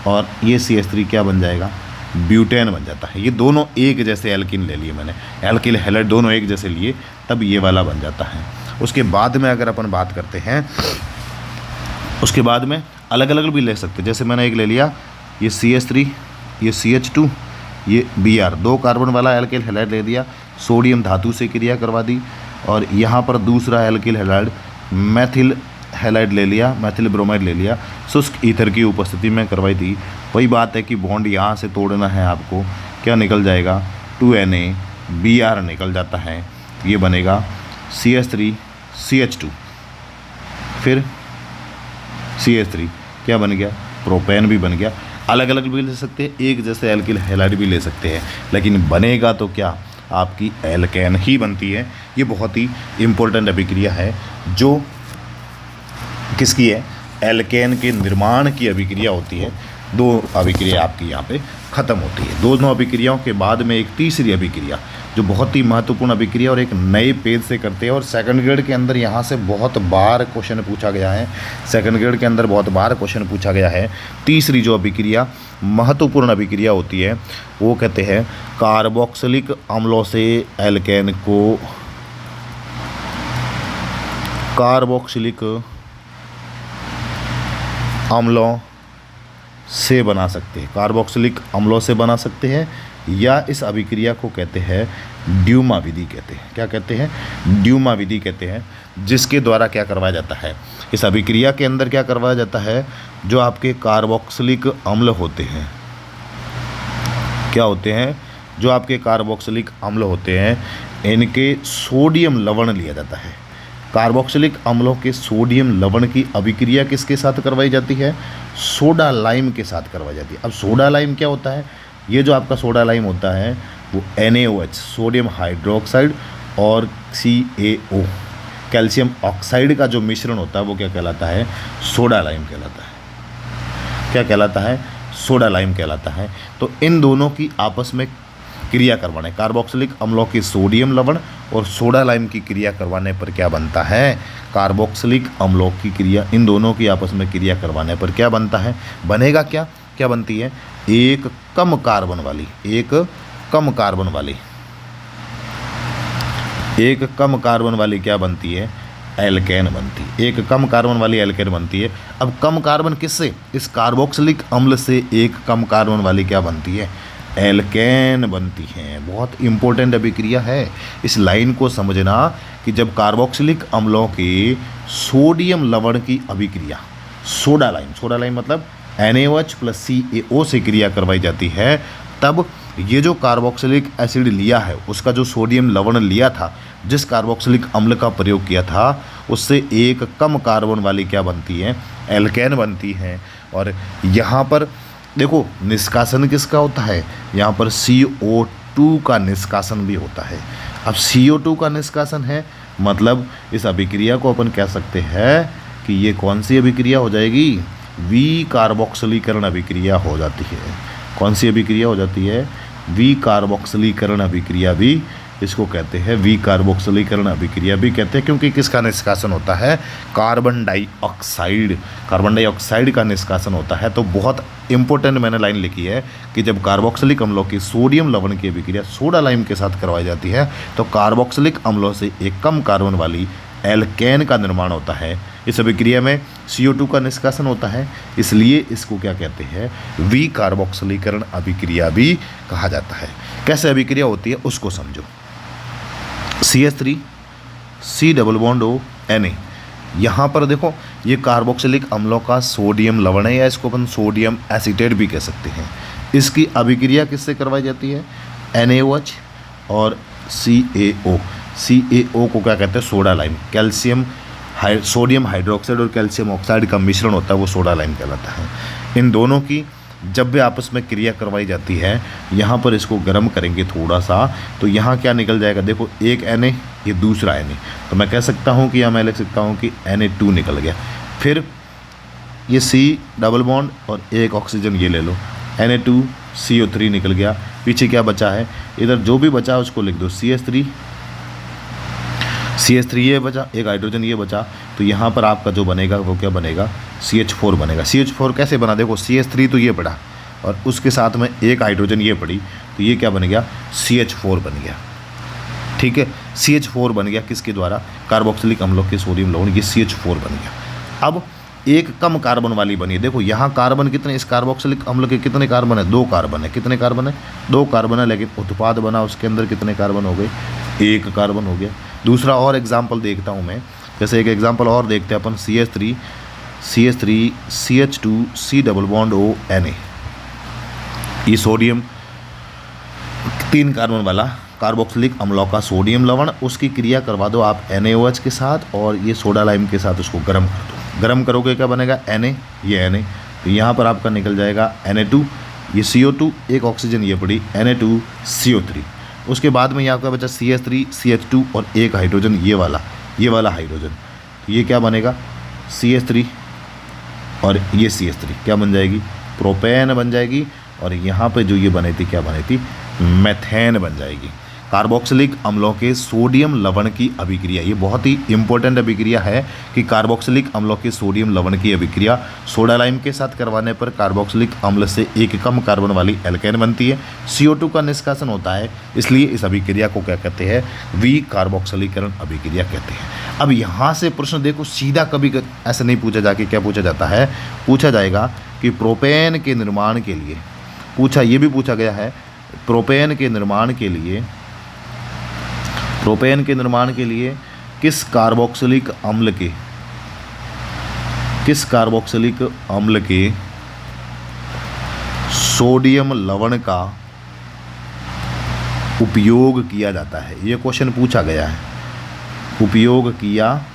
और ये CH3 क्या बन जाएगा, ब्यूटेन बन जाता है। ये दोनों एक जैसे एल्किन ले लिए मैंने, एल्किल हैलाइड दोनों एक जैसे लिए, तब ये वाला बन जाता है। उसके बाद में अगर अपन बात करते हैं, उसके बाद में अलग अलग भी ले सकते हैं। जैसे मैंने एक ले लिया, ये CH3, ये CH2, ये Br, दो कार्बन वाला एल्किल हैलाइड ले दिया, सोडियम धातु से क्रिया करवा दी। और यहाँ पर दूसरा एल्किल हैलाइड मैथिल हैलाइड ले लिया, मैथिल ब्रोमाइड ले लिया, शुष्क ईथर की उपस्थिति में करवाई थी। वही बात है कि बॉन्ड यहाँ से तोड़ना है आपको। क्या निकल जाएगा, 2NaBr निकल जाता है। ये बनेगा CH3 CH2, फिर CH3 क्या बन गया, प्रोपेन भी बन गया। अलग अलग भी ले सकते हैं, एक जैसे एल्किल हैलाइड भी ले सकते हैं, लेकिन बनेगा तो क्या, आपकी एल्केन ही बनती है। ये बहुत ही इम्पोर्टेंट अभिक्रिया है जो किसकी है, एल्केन के निर्माण की अभिक्रिया होती है। दो अभिक्रिया आपकी यहाँ पे ख़त्म होती है। दोनों अभिक्रियाओं के बाद में एक तीसरी अभिक्रिया जो बहुत ही महत्वपूर्ण अभिक्रिया और एक नए पेज से करते हैं, और सेकंड ग्रेड के अंदर यहाँ से बहुत बार क्वेश्चन पूछा गया है। सेकंड ग्रेड के अंदर बहुत बार क्वेश्चन पूछा गया है। तीसरी जो अभिक्रिया महत्वपूर्ण अभिक्रिया होती है वो कहते हैं कार्बोक्सिलिक अम्लों से एल्केन को कार्बोक्सिलिक अम्लों से बना सकते हैं, कार्बोक्सिलिक अम्लों से बना सकते हैं, या इस अभिक्रिया को कहते हैं ड्यूमा विधि कहते हैं। क्या कहते हैं, ड्यूमा विधि कहते हैं, जिसके द्वारा क्या करवाया जाता है, इस अभिक्रिया के अंदर क्या करवाया जाता है, जो आपके कार्बोक्सिलिक अम्ल होते हैं, क्या होते हैं, जो आपके कार्बोक्सिलिक अम्ल होते हैं, इनके सोडियम लवण लिया जाता है। कार्बोक्सिलिक अम्लों के सोडियम लवण की अभिक्रिया किसके साथ करवाई जाती है, सोडा लाइम के साथ करवाई जाती है। अब सोडा लाइम क्या होता है, ये जो आपका सोडा लाइम होता है वो NaOH सोडियम हाइड्रोक्साइड और CaO कैल्शियम ऑक्साइड का जो मिश्रण होता है वो क्या कहलाता है, सोडा लाइम कहलाता है। क्या कहलाता है, सोडा लाइम कहलाता है। तो इन दोनों की आपस में क्रिया करवाने, कार्बोक्सिलिक अम्लों के सोडियम लवण और सोडा लाइम की क्रिया करवाने पर क्या बनता है, कार्बोक्सिलिक अम्लों की क्रिया, इन दोनों की आपस में क्रिया करवाने पर क्या बनता है, बनेगा क्या, क्या बनती है, एक कम कार्बन वाली, एक कम कार्बन वाली, एक कम कार्बन वाली क्या बनती है, एल्केन बनती है। एक कम कार्बन वाली एल्केन बनती है। अब कम कार्बन किससे, इस कार्बोक्सिलिक अम्ल से एक कम कार्बन वाली क्या बनती है, एल्केन बनती हैं। बहुत इंपॉर्टेंट अभिक्रिया है। इस लाइन को समझना कि जब कार्बोक्सिलिक अम्लों के सोडियम लवण की अभिक्रिया सोडा लाइम मतलब NaOH + CaO से क्रिया करवाई जाती है, तब ये जो कार्बोक्सिलिक एसिड लिया है उसका जो सोडियम लवण लिया था, जिस कार्बोक्सिलिक अम्ल का प्रयोग किया था, उससे एक कम कार्बन वाली क्या बनती है, एल्केन बनती है। और यहाँ पर देखो निष्कासन किसका होता है, यहाँ पर CO2 का निष्कासन भी होता है। अब CO2 का निष्कासन है मतलब इस अभिक्रिया को अपन कह सकते हैं कि ये कौन सी अभिक्रिया हो जाएगी, विकार्बोक्सिलीकरण अभिक्रिया हो जाती है। कौन सी अभिक्रिया हो जाती है, विकार्बोक्सिलीकरण अभिक्रिया भी इसको कहते हैं, विकार्बोक्सिलीकरण अभिक्रिया भी कहते हैं, क्योंकि किसका निष्कासन होता है, कार्बन डाइऑक्साइड का निष्कासन होता है। तो बहुत इंपॉर्टेंट मैंने लाइन लिखी है कि जब कार्बोक्सिलिक अम्लों की सोडियम लवण की अभिक्रिया सोडा लाइम के साथ करवाई जाती है तो कार्बोक्सिलिक अम्लों से एक कम कार्बन वाली एल्केन का निर्माण होता है। इस अभिक्रिया में CO2 का निष्कासन होता है, इसलिए इसको क्या कहते हैं, विकार्बोक्सिलीकरण अभिक्रिया भी कहा जाता है। कैसे अभिक्रिया होती है उसको समझो। CH3 C double bond O Na, यहाँ पर देखो ये कार्बोक्सिलिक अम्लों का सोडियम लवण है, या इसको अपन सोडियम एसीटेट भी कह सकते हैं। इसकी अभिक्रिया किससे करवाई जाती है, NaOH और CaO को क्या कहते हैं, सोडा लाइम। सोडियम हाइड्रोक्साइड और कैल्शियम ऑक्साइड का मिश्रण होता है, वो सोडा लाइम कहलाता है। इन दोनों की जब भी आपस में क्रिया करवाई जाती है, यहाँ पर इसको गर्म करेंगे थोड़ा सा, तो यहाँ क्या निकल जाएगा, देखो एक Na, ये दूसरा Na, तो मैं कह सकता हूँ कि या मैं लिख सकता हूँ कि Na2 निकल गया। फिर ये C डबल बॉन्ड और एक ऑक्सीजन ये ले लो, Na2CO3 निकल गया। पीछे क्या बचा है, इधर जो भी बचा उसको लिख दो, CH3 ये बचा, एक हाइड्रोजन ये बचा, तो यहाँ पर आपका जो बनेगा वो क्या बनेगा, CH4 बनेगा। CH4 कैसे बना, देखो CH3 तो ये पड़ा और उसके साथ में एक हाइड्रोजन ये पड़ी, तो ये क्या बन गया, CH4 बन गया। ठीक है, CH4 बन गया किसके द्वारा, कार्बोक्सिलिक अम्लों के सोडियम लवण, ये CH4 बन गया। अब एक कम कार्बन वाली बनी है, देखो यहाँ कार्बन कितने, इस कार्बोक्सिलिक अम्ल के कितने कार्बन है, 2 कार्बन है। कितने कार्बन है, 2 कार्बन है, लेकिन उत्पाद बना उसके अंदर कितने कार्बन हो गए, 1 कार्बन हो गया। दूसरा और एग्जाम्पल देखता हूँ मैं, जैसे एक एग्जाम्पल और देखते हैं अपन, CH3 CH2 C double bond O Na, ये सोडियम 3 कार्बन वाला कार्बोक्सिलिक अम्लों का सोडियम लवण, उसकी क्रिया करवा दो आप NaOH के साथ और ये सोडा लाइम के साथ, उसको गर्म कर दो। गर्म करोगे क्या बनेगा, Na, ये Na, तो यहाँ पर आपका निकल जाएगा Na2, ये CO2, एक ऑक्सीजन ये पड़ी Na2CO3। उसके बाद में यहाँ का बचा CH3 CH2 और एक हाइड्रोजन ये वाला हाइड्रोजन, तो ये क्या बनेगा, CH3 और ये CH3 क्या बन जाएगी, प्रोपेन बन जाएगी। और यहाँ पे जो ये बनी थी क्या बनी थी, मेथेन बन जाएगी। कार्बोक्सिलिक अम्लों के सोडियम लवण की अभिक्रिया, ये बहुत ही इंपॉर्टेंट अभिक्रिया है कि कार्बोक्सिलिक अम्लों के सोडियम लवण की अभिक्रिया सोडा लाइम के साथ करवाने पर कार्बोक्सिलिक अम्ल से एक कम कार्बन वाली एल्केन बनती है। CO2 का निष्कासन होता है, इसलिए इस अभिक्रिया को क्या कहते हैं, विकार्बोक्सिलीकरण अभिक्रिया कहते हैं। अब यहाँ से प्रश्न देखो, सीधा कभी ऐसे नहीं पूछा जाके क्या पूछा जाता है, पूछा जाएगा कि प्रोपेन के निर्माण के लिए, ये भी पूछा गया है, प्रोपेन के निर्माण के लिए किस कार्बोक्सिलिक अम्ल के सोडियम लवण का उपयोग किया जाता है, ये क्वेश्चन पूछा गया है, उपयोग किया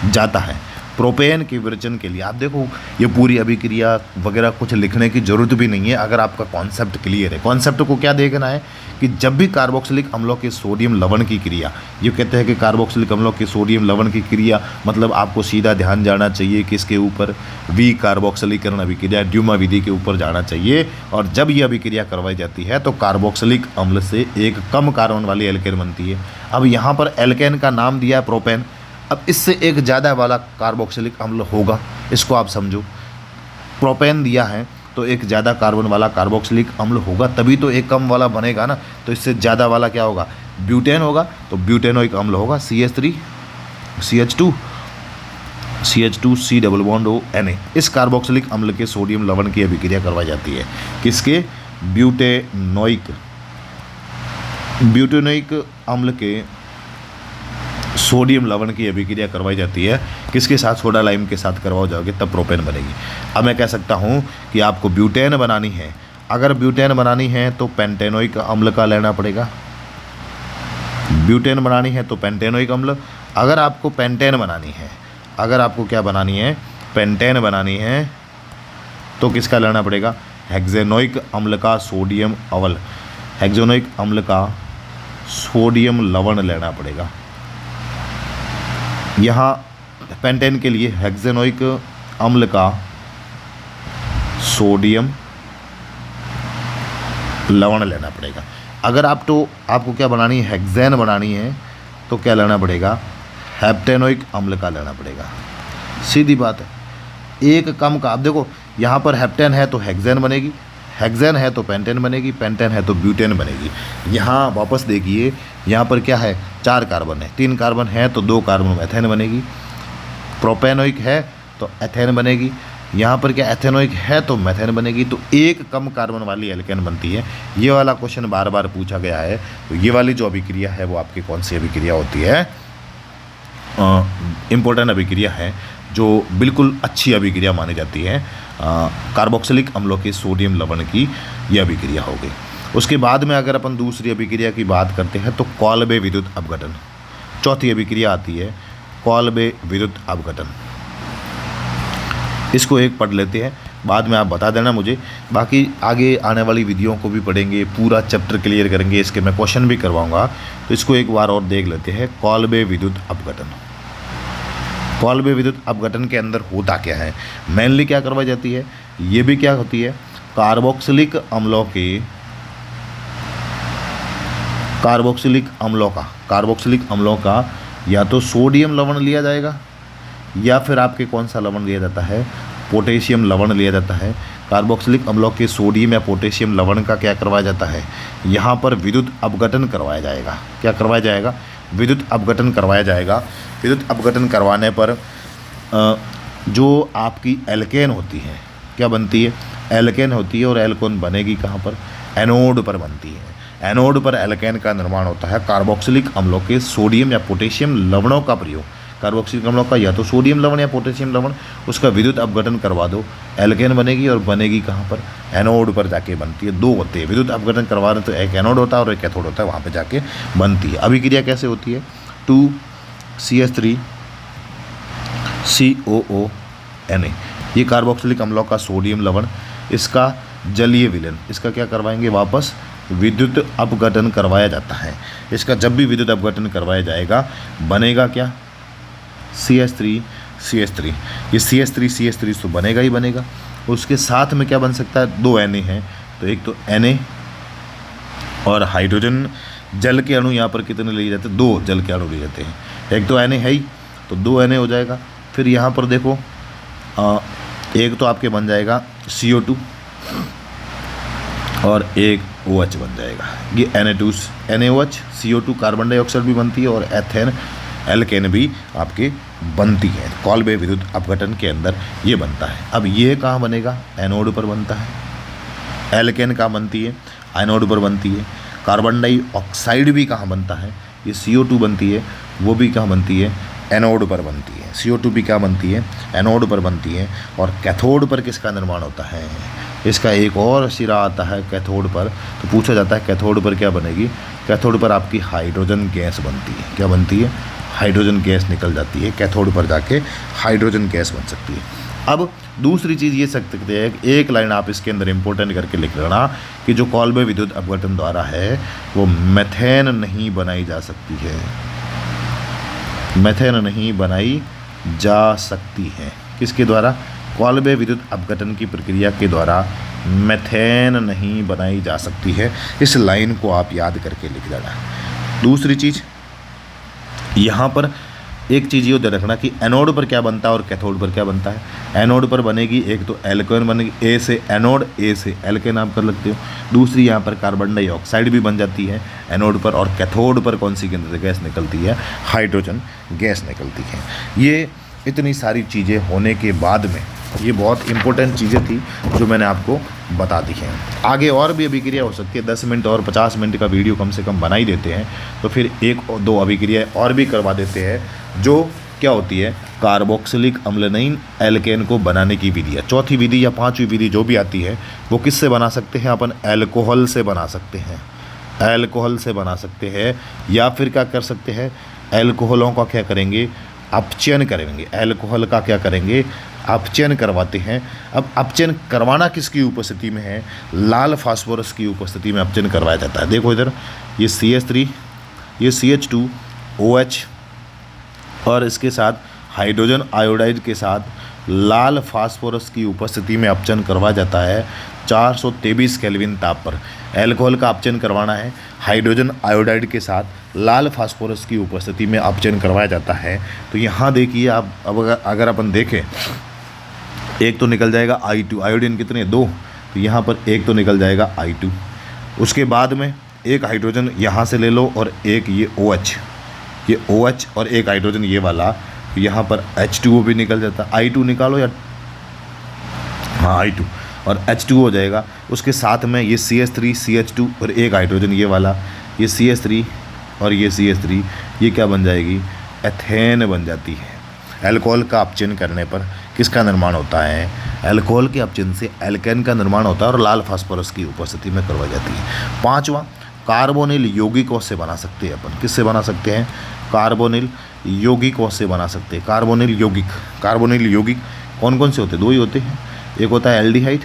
जाता है प्रोपेन के विरचन के लिए। आप देखो ये पूरी अभिक्रिया वगैरह कुछ लिखने की ज़रूरत भी नहीं है, अगर आपका कॉन्सेप्ट क्लियर है। कॉन्सेप्ट को क्या देखना है कि जब भी कार्बोक्सिलिक अम्लों के सोडियम लवण की क्रिया, ये कहते हैं कि कार्बोक्सिलिक अम्लों के सोडियम लवण की क्रिया, मतलब आपको सीधा ध्यान जाना चाहिए किसके ऊपर, विकार्बोक्सिलीकरण अभिक्रिया, ड्यूमा विधि के ऊपर जाना चाहिए। और जब ये अभिक्रिया करवाई जाती है तो कार्बोक्सिलिक अम्ल से एक कम कार्बन वाली एल्केन बनती है। अब यहाँ पर एल्केन का नाम दिया है प्रोपेन, अब इससे एक ज़्यादा वाला कार्बोक्सिलिक अम्ल होगा, इसको आप समझो। प्रोपेन दिया है तो एक ज़्यादा कार्बन वाला कार्बोक्सिलिक अम्ल होगा, तभी तो एक कम वाला बनेगा ना, तो इससे ज़्यादा वाला क्या होगा, ब्यूटेन होगा, तो ब्यूटेनोइक अम्ल होगा CH3 CH2 C double bond O Na। इस कार्बोक्सिलिक अम्ल के सोडियम लवण की अभिक्रिया करवाई जाती है, किसके, ब्यूटेनोइक अम्ल के सोडियम लवण की अभिक्रिया करवाई जाती है। किसके साथ? सोडा लाइम के साथ करवाओ जाओगे तब प्रोपेन बनेगी। अब मैं कह सकता हूँ कि आपको ब्यूटेन बनानी है। अगर ब्यूटेन बनानी है तो पेंटेनोइक अम्ल का लेना पड़ेगा। ब्यूटेन बनानी है तो पेंटेनोइक अम्ल। अगर आपको पेंटेन बनानी है, अगर आपको क्या बनानी है? पेंटेन बनानी है तो किसका लेना पड़ेगा? हेक्सेनोइक अम्ल का सोडियम अवल, हेक्सेनोइक अम्ल का सोडियम लवण लेना पड़ेगा। यहाँ पेंटेन के लिए हेक्सेनोइक अम्ल का सोडियम लवण लेना पड़ेगा। अगर आपको क्या बनानी है? हेक्सेन बनानी है तो क्या लेना पड़ेगा? हेप्टेनोइक अम्ल का लेना पड़ेगा। सीधी बात है, एक कम का। अब देखो यहाँ पर हेप्टेन है तो हेक्सेन बनेगी, हेक्सेन है तो पेंटेन बनेगी, पेंटेन है तो ब्यूटेन बनेगी। यहाँ वापस देखिए, यहाँ पर क्या है? 4 कार्बन है, 3 कार्बन है तो 2 कार्बन एथेन बनेगी। प्रोपेनोइक है तो एथेन बनेगी। यहाँ पर क्या एथेनोइक है तो मेथेन बनेगी। तो एक कम कार्बन वाली एल्केन बनती है। ये वाला क्वेश्चन बार बार पूछा गया है। तो ये वाली जो अभिक्रिया है वो आपकी कौन सी अभिक्रिया होती है? इम्पोर्टेंट अभिक्रिया है, जो बिल्कुल अच्छी अभिक्रिया मानी जाती है। कार्बोक्सिलिक अम्लों के सोडियम लवण की यह अभिक्रिया हो गई। उसके बाद में अगर अपन दूसरी अभिक्रिया की बात करते हैं तो कॉल्बे विद्युत अपघटन, चौथी अभिक्रिया आती है कॉल्बे विद्युत अपघटन। इसको एक पढ़ लेते हैं, बाद में आप बता देना मुझे। बाकी आगे आने वाली वीडियो को भी पढ़ेंगे, पूरा चैप्टर क्लियर करेंगे, इसके मैं क्वेश्चन भी करवाऊंगा। तो इसको एक बार और देख लेते हैं। कॉल्बे विद्युत अपघटन, कॉल्बे विद्युत अपघटन के अंदर होता क्या है? मेनली क्या करवाई जाती है? ये भी क्या होती है? कार्बोक्सिलिक अम्लों का या तो सोडियम लवण लिया जाएगा या फिर आपके कौन सा लवण लिया जाता है? पोटेशियम लवण लिया जाता है। कार्बोक्सिलिक अम्लों के सोडियम या पोटेशियम लवण का क्या करवाया जाता है? यहाँ पर विद्युत अपघटन करवाया जाएगा। क्या करवाया जाएगा? विद्युत अपघटन करवाया जाएगा। विद्युत अपघटन करवाने पर जो आपकी एल्केन होती है, क्या बनती है? एल्केन होती है। और एल्केन बनेगी कहाँ पर? एनोड पर बनती है। एनोड पर एल्केन का निर्माण होता है कार्बोक्सिलिक अम्लों के सोडियम या पोटेशियम लवणों का प्रयोग। कार्बोक्सिलिक अम्लों का या तो सोडियम लवण या पोटेशियम लवण, उसका विद्युत अपघटन करवा दो, एल्केन बनेगी। और बनेगी कहाँ पर? एनोड पर जाके बनती है। 2 होते हैं विद्युत अपघटन करवा रहे तो एक एनोड होता है और एक कैथोड होता है, वहाँ पर जाके बनती है। अभिक्रिया कैसे होती है? 2CH3COONA, ये कार्बोक्सिलिक अम्लों का सोडियम लवण, इसका जलीय विलयन, इसका क्या करवाएंगे? वापस विद्युत अपघटन करवाया जाता है। इसका जब भी विद्युत अपघटन करवाया जाएगा बनेगा क्या? CH3CH3। ये CH3CH3 तो बनेगा ही बनेगा। उसके साथ में क्या बन सकता है? 2 Na हैं, तो एक तो Na और हाइड्रोजन जल के अणु यहाँ पर कितने लिए जाते हैं? 2 जल के अणु लिए जाते हैं। एक तो Na है ही, तो 2 Na हो जाएगा। फिर यहाँ पर देखो एक तो आपके बन जाएगा CO2 और एक OH बन जाएगा। ये NaOH, CO2 कार्बन डाइऑक्साइड भी बनती है और एथेन एल्केन भी आपके बनती है। कॉल्बे विद्युत अपघटन के अंदर ये बनता है। अब ये कहाँ बनेगा? एनोड पर बनता है। एल्केन कहाँ बनती है? एनोड पर बनती है। कार्बन डाइऑक्साइड भी कहाँ बनता है? ये CO2 बनती है, वो भी कहाँ बनती है? एनोड पर बनती है। CO2 भी क्या बनती है? एनोड पर बनती है। और कैथोड पर किसका निर्माण होता है? इसका एक और सिरा आता है कैथोड पर। तो पूछा जाता है कैथोड पर क्या बनेगी? कैथोड पर आपकी हाइड्रोजन गैस बनती है। क्या बनती है? हाइड्रोजन गैस निकल जाती है। कैथोड पर जाके हाइड्रोजन गैस बन सकती है। अब दूसरी चीज़ ये सकते हैं, एक लाइन आप इसके अंदर इंपॉर्टेंट करके लिख लेना कि जो कॉल्बे विद्युत अपघटन द्वारा है वो मेथेन नहीं बनाई जा सकती है। मेथेन नहीं बनाई जा सकती है। किसके द्वारा? कॉल्बे विद्युत अपघटन की प्रक्रिया के द्वारा मेथेन नहीं बनाई जा सकती है। इस लाइन को आप याद करके लिख देना। दूसरी चीज़ यहाँ पर एक चीज़ ये ध्यान रखना कि एनोड पर क्या बनता है और कैथोड पर क्या बनता है। एनोड पर बनेगी एक तो एल्केन बनेगी, ए से एनोड, ए से एल्केन आप कर लगते हो। दूसरी यहाँ पर कार्बन डाइऑक्साइड भी बन जाती है एनोड पर। और कैथोड पर कौन सी गैस निकलती है? हाइड्रोजन गैस निकलती है। ये इतनी सारी चीज़ें होने के बाद में ये बहुत इंपॉर्टेंट चीज़ें थी जो मैंने आपको बता दी हैं। आगे और भी अभिक्रिया हो सकती है, 10 मिनट और 50 मिनट का वीडियो कम से कम बना ही देते हैं, तो फिर 1-2 अभिक्रिया और भी करवा देते हैं जो क्या होती है, कार्बोक्सिलिक अम्लनीन एल्केन को बनाने की विधि है। चौथी विधि या पांचवी विधि जो भी आती है वो किससे बना सकते हैं अपन, अल्कोहल से बना सकते हैं, अल्कोहल से बना सकते हैं। या फिर क्या कर सकते हैं, अल्कोहलों का क्या करेंगे, अपचयन करेंगे। अल्कोहल का क्या करेंगे, अपचयन करवाते हैं। अब अपचयन करवाना किसकी उपस्थिति में है, लाल फास्फोरस की उपस्थिति में अपचयन करवाया जाता है। देखो इधर ये CH3, ये CH2OH और इसके साथ हाइड्रोजन आयोडाइड के साथ लाल फास्फोरस की उपस्थिति में अपचयन करवाया जाता है 423 केल्विन ताप पर। अल्कोहल का अपचयन करवाना है, हाइड्रोजन आयोडाइड के साथ लाल फास्फोरस की उपस्थिति में अपचयन करवाया जाता है। तो यहाँ देखिए आप, अब अगर अपन देखें, एक तो निकल जाएगा I2, आयोडीन कितने 2, तो यहाँ पर एक तो निकल जाएगा I2। उसके बाद में एक हाइड्रोजन यहाँ से ले लो और एक ये OH, ये OH और एक हाइड्रोजन ये वाला, तो यहाँ पर H2O भी निकल जाता है। I2 निकालो या, हाँ I2 और H2O हो जाएगा। उसके साथ में ये CH3, CH2 और एक हाइड्रोजन ये वाला, ये CH3 और ये CH3, ये क्या बन जाएगी, एथेन बन जाती है। अल्कोहल का अपचयन करने पर किसका निर्माण होता है, अल्कोहल के अपचयन से एल्केन का निर्माण होता है और लाल फास्फोरस की उपस्थिति में करवाई जाती है। पांचवा, कार्बोनिल यौगिकों से बना सकते हैं अपन। किससे बना सकते हैं, कार्बोनिल यौगिकों से बना सकते हैं। कार्बोनिल यौगिक, कार्बोनिल यौगिक कौन कौन से होते हैं, 2 ही होते हैं, एक होता है एल्डिहाइड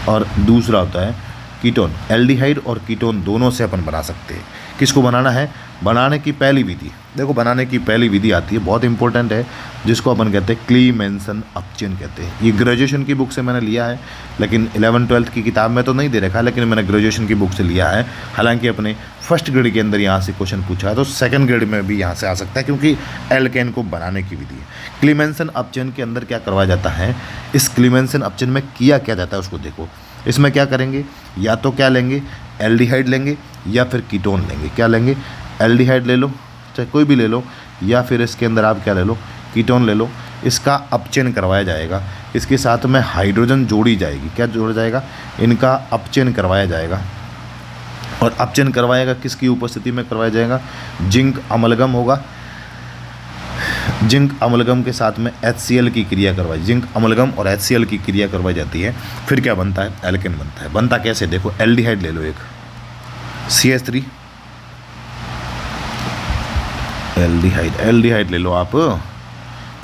और दूसरा होता है कीटोन। एल्डिहाइड और कीटोन दोनों से अपन बना सकते हैं। किसको बनाना है, बनाने की पहली विधि, देखो बनाने की पहली विधि आती है, बहुत इंपॉर्टेंट है, जिसको अपन कहते हैं क्लीमेंसन अपचयन कहते हैं। ये ग्रेजुएशन की बुक से मैंने लिया है, लेकिन 11-12 की किताब में तो नहीं दे रखा, लेकिन मैंने ग्रेजुएशन की बुक से लिया है। हालांकि अपने फर्स्ट ग्रेड के अंदर यहाँ से क्वेश्चन पूछा है, तो सेकंड ग्रेड में भी यहाँ से आ सकता है, क्योंकि एल्केन को बनाने की विधि है। क्लीमेंसन अपचयन के अंदर क्या करवाया जाता है, इस क्लीमेंसन अपचयन में किया क्या जाता है उसको देखो। इसमें क्या करेंगे, या तो क्या लेंगे, एल्डिहाइड लेंगे या फिर कीटोन लेंगे। क्या लेंगे, एल्डिहाइड ले लो, चाहे कोई भी ले लो, या फिर इसके अंदर आप क्या ले लो, कीटोन ले लो। इसका अपचयन करवाया जाएगा, इसके साथ में हाइड्रोजन जोड़ी जाएगी। क्या जोड़ा जाएगा, इनका अपचयन करवाया जाएगा। और अपचयन करवाएगा किसकी उपस्थिति में करवाया जाएगा, जिंक अमलगम होगा, जिंक अमलगम के साथ में HCl की क्रिया करवाई, जिंक अमलगम और HCl की क्रिया करवाई जाती है। फिर क्या बनता है, एल्केन बनता है। बनता कैसे, देखो एल्डिहाइड ले लो, एक CH3 एल्डिहाइड, एल्डिहाइड ले लो आप,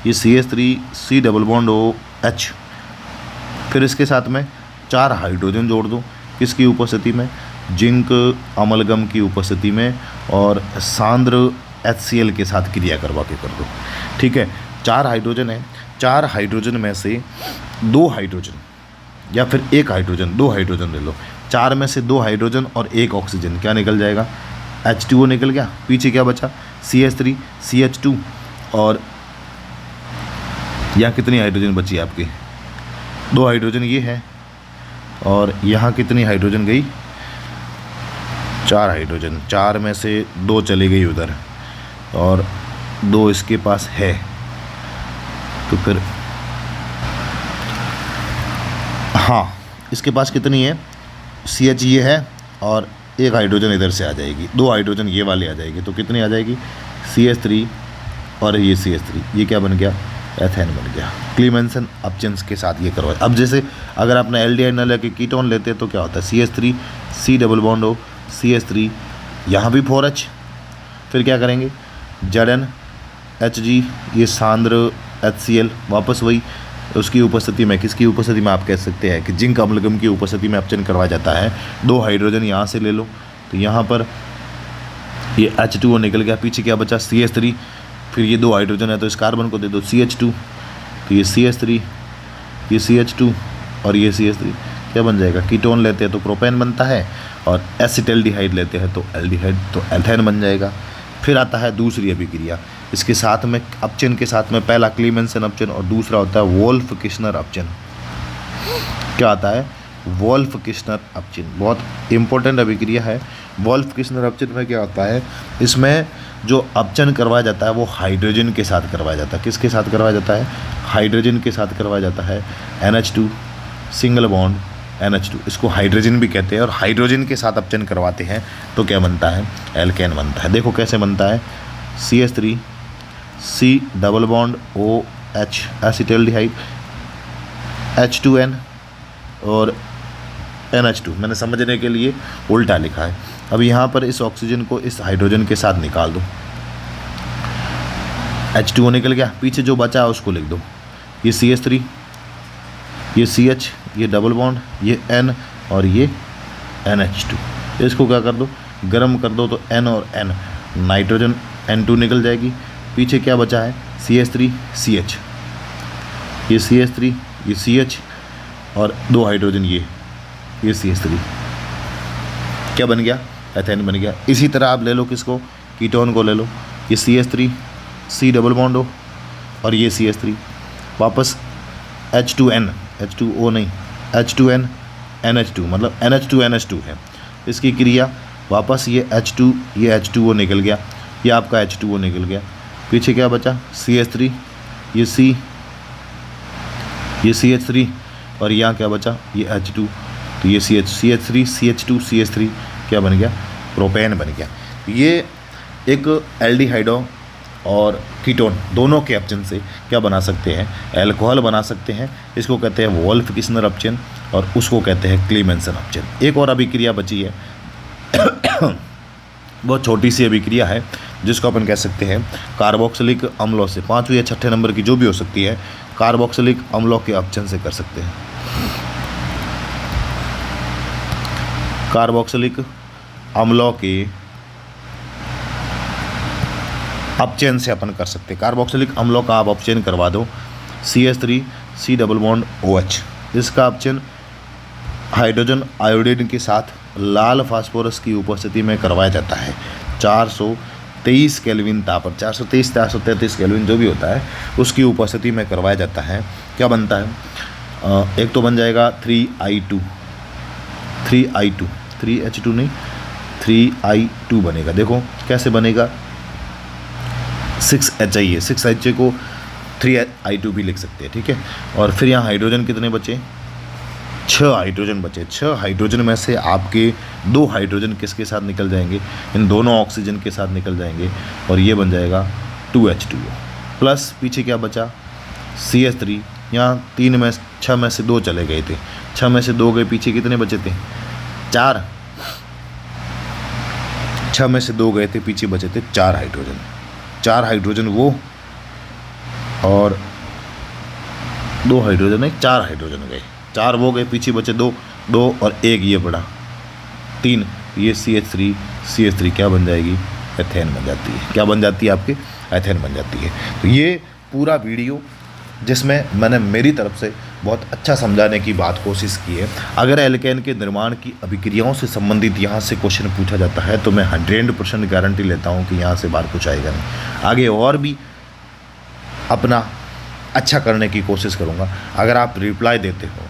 ये CH3 COOH। फिर इसके साथ में 4 हाइड्रोजन जोड़ दो, किसकी उपस्थिति में, जिंक अमलगम की उपस्थिति में, और सांद्र HCl के साथ क्रिया करवा के कर दो। ठीक है, 4 हाइड्रोजन है, 4 हाइड्रोजन में से 2 हाइड्रोजन या फिर 1 हाइड्रोजन, 2 हाइड्रोजन ले लो। 4 में से 2 हाइड्रोजन और 1 ऑक्सीजन, क्या निकल जाएगा, H2O निकल गया। पीछे क्या बचा, CH3 CH2 और यहाँ कितनी हाइड्रोजन बची आपकी, 2 हाइड्रोजन ये है, और यहाँ कितनी हाइड्रोजन गई, 4 हाइड्रोजन। 4 में से 2 चली गई उधर और 2 इसके पास है, तो फिर हाँ इसके पास कितनी है, CH ये है और 1 हाइड्रोजन इधर से आ जाएगी, 2 हाइड्रोजन ये वाली आ जाएगी, तो कितनी आ जाएगी, CH3 और ये CH3, ये क्या बन गया, एथेन बन गया। क्लीमेंसन अपचयन के साथ ये करवाए। अब जैसे अगर आपने एल्डिहाइड न लेके कीटोन लेते तो क्या होता है, CH3 C डबल बॉन्ड हो, CH3 यहाँ भी 4H, फिर क्या करेंगे, ZnHg, ये सांद्र HCl, वापस वही उसकी उपस्थिति में, किसकी उपस्थिति में, आप कह सकते हैं कि जिंक अम्लगम की उपस्थिति में अपचयन करवाया जाता है। 2 हाइड्रोजन यहाँ से ले लो, तो यहाँ पर ये H2O निकल गया, पीछे क्या बचा, CH3, फिर ये 2 हाइड्रोजन है तो इस कार्बन को दे दो CH2, तो ये CH3, ये CH2 और ये CH3, क्या बन जाएगा, कीटोन लेते हैं तो प्रोपेन बनता है, और एसिटल्डिहाइड लेते हैं तो एल्डिहाइड, तो एल्थेन बन जाएगा। फिर आता है दूसरी अभिक्रिया, इसके साथ में अपचयन के साथ में पहला क्लीमेंसन अपचयन और दूसरा होता है वोल्फ-किश्नर अपचयन। क्या आता है, वोल्फ-किश्नर अपचयन, बहुत इंपॉर्टेंट अभिक्रिया है। वोल्फ-किश्नर अपचयन में क्या होता है, इसमें जो अपचयन करवाया जाता है वो हाइड्रोजन के साथ करवाया जाता है। किसके साथ करवाया जाता है, हाइड्रोजन के साथ करवाया जाता है NH2 सिंगल बॉन्ड NH2, इसको हाइड्रोजन भी कहते हैं। और हाइड्रोजन के साथ अपचन करवाते हैं तो क्या बनता है, एल्केन बनता है। देखो कैसे बनता है, CH3 C double bond OH acetaldehyde H2N और NH2, मैंने समझने के लिए उल्टा लिखा है। अब यहाँ पर इस ऑक्सीजन को इस हाइड्रोजन के साथ निकाल दो, H2O निकल गया, पीछे जो बचा है उसको लिख दो, ये CH3, ये CH, ये डबल बॉन्ड, ये N और ये NH2। इसको क्या कर दो, गर्म कर दो तो N और N, नाइट्रोजन N2 निकल जाएगी, पीछे क्या बचा है CH3 CH, ये CH3 ये CH और 2 हाइड्रोजन ये CH3, क्या बन गया, एथेन बन गया। इसी तरह आप ले लो किसको, कीटोन को ले लो, ये CH3 C डबल बॉन्ड हो और ये CH3, वापस H2N, H2O नहीं, H2N NH2, मतलब NH2 है। इसकी क्रिया वापस ये H2 ये H2O निकल गया, ये आपका H2O निकल गया, पीछे क्या बचा CH3 ये C ये CH3 और यहाँ क्या बचा ये H2, तो ये CH3 CH2 CH3 क्या बन गया, प्रोपेन बन गया। ये एक एल्डिहाइडो और कीटोन दोनों के अपचन से क्या बना सकते हैं, अल्कोहल बना सकते हैं। इसको कहते हैं वोल्फ किस्नर अपचन और उसको कहते हैं क्लीमेंसन अपचन। एक और अभिक्रिया बची है बहुत छोटी सी अभिक्रिया है जिसको अपन कह सकते हैं कार्बोक्सिलिक अम्लों से, 5वें या 6ठे नंबर की जो भी हो सकती है, कार्बोक्सिलिक अम्लों के अपचन से कर सकते हैं। कार्बोक्सिलिक अम्लों के अपचयन से अपन कर सकते हैं। कार्बोक्सिलिक अम्लों का आप अपचयन करवा दो, CH3 C double bond OH, इसका अपचयन हाइड्रोजन आयोडीन के साथ लाल फास्फोरस की उपस्थिति में करवाया जाता है 423 केल्विन ताप पर, 423 433 केल्विन जो भी होता है उसकी उपस्थिति में करवाया जाता है। क्या बनता है, एक तो बन जाएगा 3I2 3H2 नहीं 3I2 बनेगा। देखो कैसे बनेगा, 6HI 6HI को 3I2 भी लिख सकते हैं, ठीक है। और फिर यहाँ हाइड्रोजन कितने बचे, 6 हाइड्रोजन बचे। 6 हाइड्रोजन में से आपके 2 हाइड्रोजन किसके साथ निकल जाएंगे, इन दोनों ऑक्सीजन के साथ निकल जाएंगे और ये बन जाएगा 2H2O प्लस पीछे क्या बचा CH3। यहाँ 6 में से 2 चले गए थे, 6 में से 2 गए, पीछे कितने बचे थे 4, 6 में से 2 गए थे, पीछे बचे थे 4 हाइड्रोजन। 4 हाइड्रोजन वो और 2 हाइड्रोजन है, 4 हाइड्रोजन गए, 4 वो गए, पीछे बचे 2 और 1 ये पड़ा 3, ये CH3 क्या बन जाएगी, एथेन बन जाती है। क्या बन जाती है आपकी, एथेन बन जाती है। तो ये पूरा वीडियो जिसमें मैंने मेरी तरफ से बहुत अच्छा समझाने की बात कोशिश की है। अगर एल्केन के निर्माण की अभिक्रियाओं से संबंधित यहाँ से क्वेश्चन पूछा जाता है तो मैं 100% गारंटी लेता हूँ कि यहाँ से बाहर कुछ आएगा नहीं। आगे और भी अपना अच्छा करने की कोशिश करूँगा। अगर आप रिप्लाई देते हो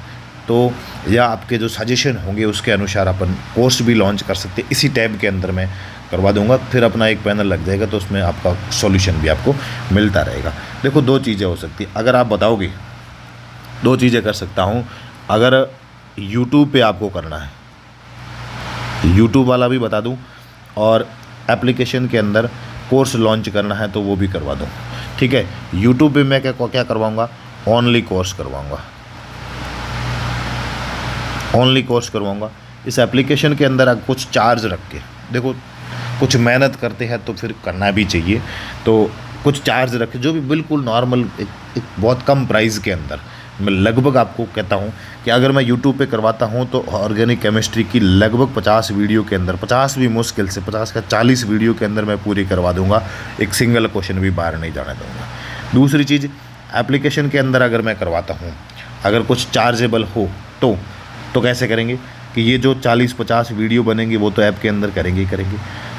तो या आपके जो सजेशन होंगे उसके अनुसार अपन कोर्स भी लॉन्च कर सकते हैं। इसी टैब के अंदर मैं करवा दूंगा, फिर अपना एक पैनल लग जाएगा तो उसमें आपका सॉल्यूशन भी आपको मिलता रहेगा। देखो 2 चीज़ें हो सकती हैं, अगर आप बताओगे 2 चीज़ें कर सकता हूँ। अगर YouTube पे आपको करना है, YouTube वाला भी बता दूँ, और एप्लीकेशन के अंदर कोर्स लॉन्च करना है तो वो भी करवा दूँ, ठीक है। YouTube पे मैं क्या करवाऊँगा, ओनली कोर्स करवाऊँगा, ओनली कोर्स करवाऊँगा। इस एप्लीकेशन के अंदर कुछ चार्ज रख के, देखो कुछ मेहनत करते हैं तो फिर करना भी चाहिए, तो कुछ चार्ज रखे जो भी बिल्कुल नॉर्मल एक बहुत कम प्राइस के अंदर। मैं लगभग आपको कहता हूँ कि अगर मैं YouTube पे करवाता हूँ तो ऑर्गेनिक केमिस्ट्री की लगभग 50 वीडियो के अंदर, 50 भी मुश्किल से 50 का 40 वीडियो के अंदर मैं पूरी करवा दूँगा, एक सिंगल क्वेश्चन भी बाहर नहीं जाने दूँगा। दूसरी चीज़, एप्लीकेशन के अंदर अगर मैं करवाता हूँ, अगर कुछ चार्जेबल हो तो कैसे करेंगे कि ये जो 40-50 वीडियो बनेंगे वो तो ऐप के अंदर करेंगे।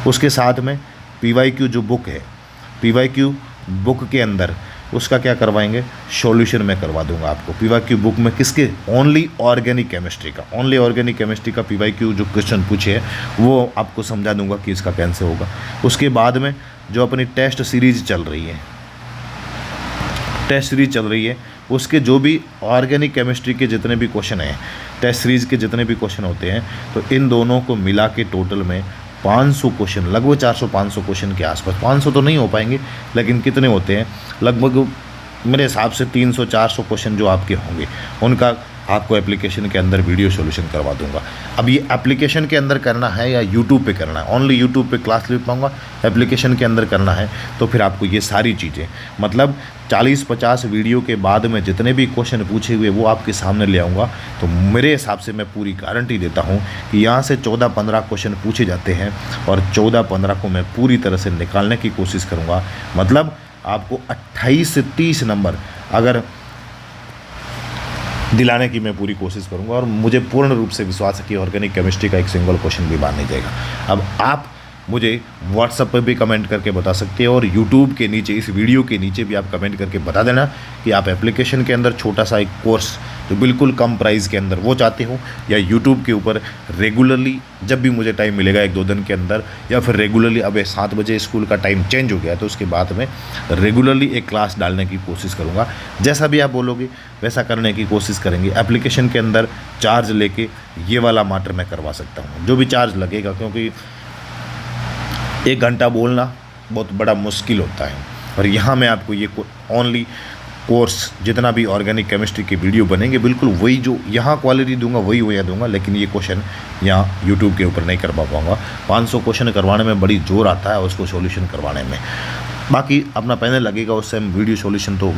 उसके साथ में PYQ जो बुक है, PYQ बुक के अंदर उसका क्या करवाएंगे, सॉल्यूशन में करवा दूंगा आपको। PYQ बुक में किसके, ओनली ऑर्गेनिक केमिस्ट्री का PYQ जो क्वेश्चन पूछे है वो आपको समझा दूंगा कि इसका कैसे होगा। उसके बाद में जो अपनी टेस्ट सीरीज चल रही है उसके जो भी ऑर्गेनिक केमिस्ट्री के जितने भी क्वेश्चन हैं, टेस्ट सीरीज़ के जितने भी क्वेश्चन होते हैं, तो इन दोनों को मिला के टोटल में 500 क्वेश्चन, लगभग 400-500 क्वेश्चन के आसपास, 500 तो नहीं हो पाएंगे, लेकिन कितने होते हैं, लगभग मेरे हिसाब से 300-400 क्वेश्चन जो आपके होंगे, उनका आपको एप्लीकेशन के अंदर वीडियो सॉल्यूशन करवा दूंगा। अब ये एप्लीकेशन के अंदर करना है या यूट्यूब पे करना है, ओनली यूट्यूब पे क्लास ले पाऊँगा, एप्लीकेशन के अंदर करना है तो फिर आपको ये सारी चीज़ें, मतलब 40-50 वीडियो के बाद में जितने भी क्वेश्चन पूछे हुए वो आपके सामने ले आऊँगा। तो मेरे हिसाब से मैं पूरी गारंटी देता हूँ कि यहाँ से 14-15 क्वेश्चन पूछे जाते हैं और 14-15 को मैं पूरी तरह से निकालने की कोशिश करूँगा। मतलब आपको 28 से 30 नंबर अगर दिलाने की मैं पूरी कोशिश करूंगा, और मुझे पूर्ण रूप से विश्वास है कि ऑर्गेनिक केमिस्ट्री का एक सिंगल क्वेश्चन भी बाहर नहीं जाएगा। अब आप मुझे व्हाट्सएप पर भी कमेंट करके बता सकते हैं और यूट्यूब के नीचे, इस वीडियो के नीचे भी आप कमेंट करके बता देना कि आप एप्लीकेशन के अंदर छोटा सा एक कोर्स जो बिल्कुल कम प्राइस के अंदर वो चाहते हो, या यूट्यूब के ऊपर रेगुलरली जब भी मुझे टाइम मिलेगा 1-2 दिन के अंदर, या फिर रेगुलरली, अब 7 बजे स्कूल का टाइम चेंज हो गया तो उसके बाद में रेगुलरली एक क्लास डालने की कोशिश करूँगा। जैसा भी आप बोलोगे वैसा करने की कोशिश करेंगे। एप्लीकेशन के अंदर चार्ज लेके ये वाला मैटर मैं करवा सकता हूँ, जो भी चार्ज लगेगा, क्योंकि 1 घंटा बोलना बहुत बड़ा मुश्किल होता है, और यहाँ मैं आपको ये ओनली कोर्स जितना भी ऑर्गेनिक केमिस्ट्री के वीडियो बनेंगे बिल्कुल वही जो यहाँ क्वालिटी दूंगा वही दूंगा, लेकिन ये क्वेश्चन यहाँ यूट्यूब के ऊपर नहीं करवा पाऊँगा। 500 क्वेश्चन करवाने में बड़ी जोर आता है उसको सॉल्यूशन करवाने में। बाकी अपना पैनल लगेगा, उससे हम वीडियो सॉल्यूशन तो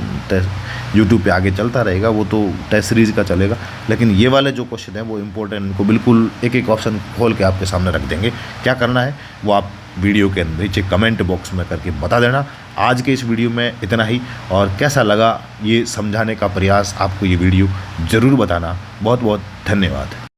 यूट्यूब पे आगे चलता रहेगा, वो तो टेस्ट सीरीज़ का चलेगा, लेकिन ये वाले जो क्वेश्चन हैं वो इम्पोर्टेंट, इनको बिल्कुल एक ऑप्शन खोल के आपके सामने रख देंगे। क्या करना है वो आप वीडियो के नीचे कमेंट बॉक्स में करके बता देना। आज के इस वीडियो में इतना ही, और कैसा लगा ये समझाने का प्रयास आपको ये वीडियो ज़रूर बताना। बहुत बहुत धन्यवाद।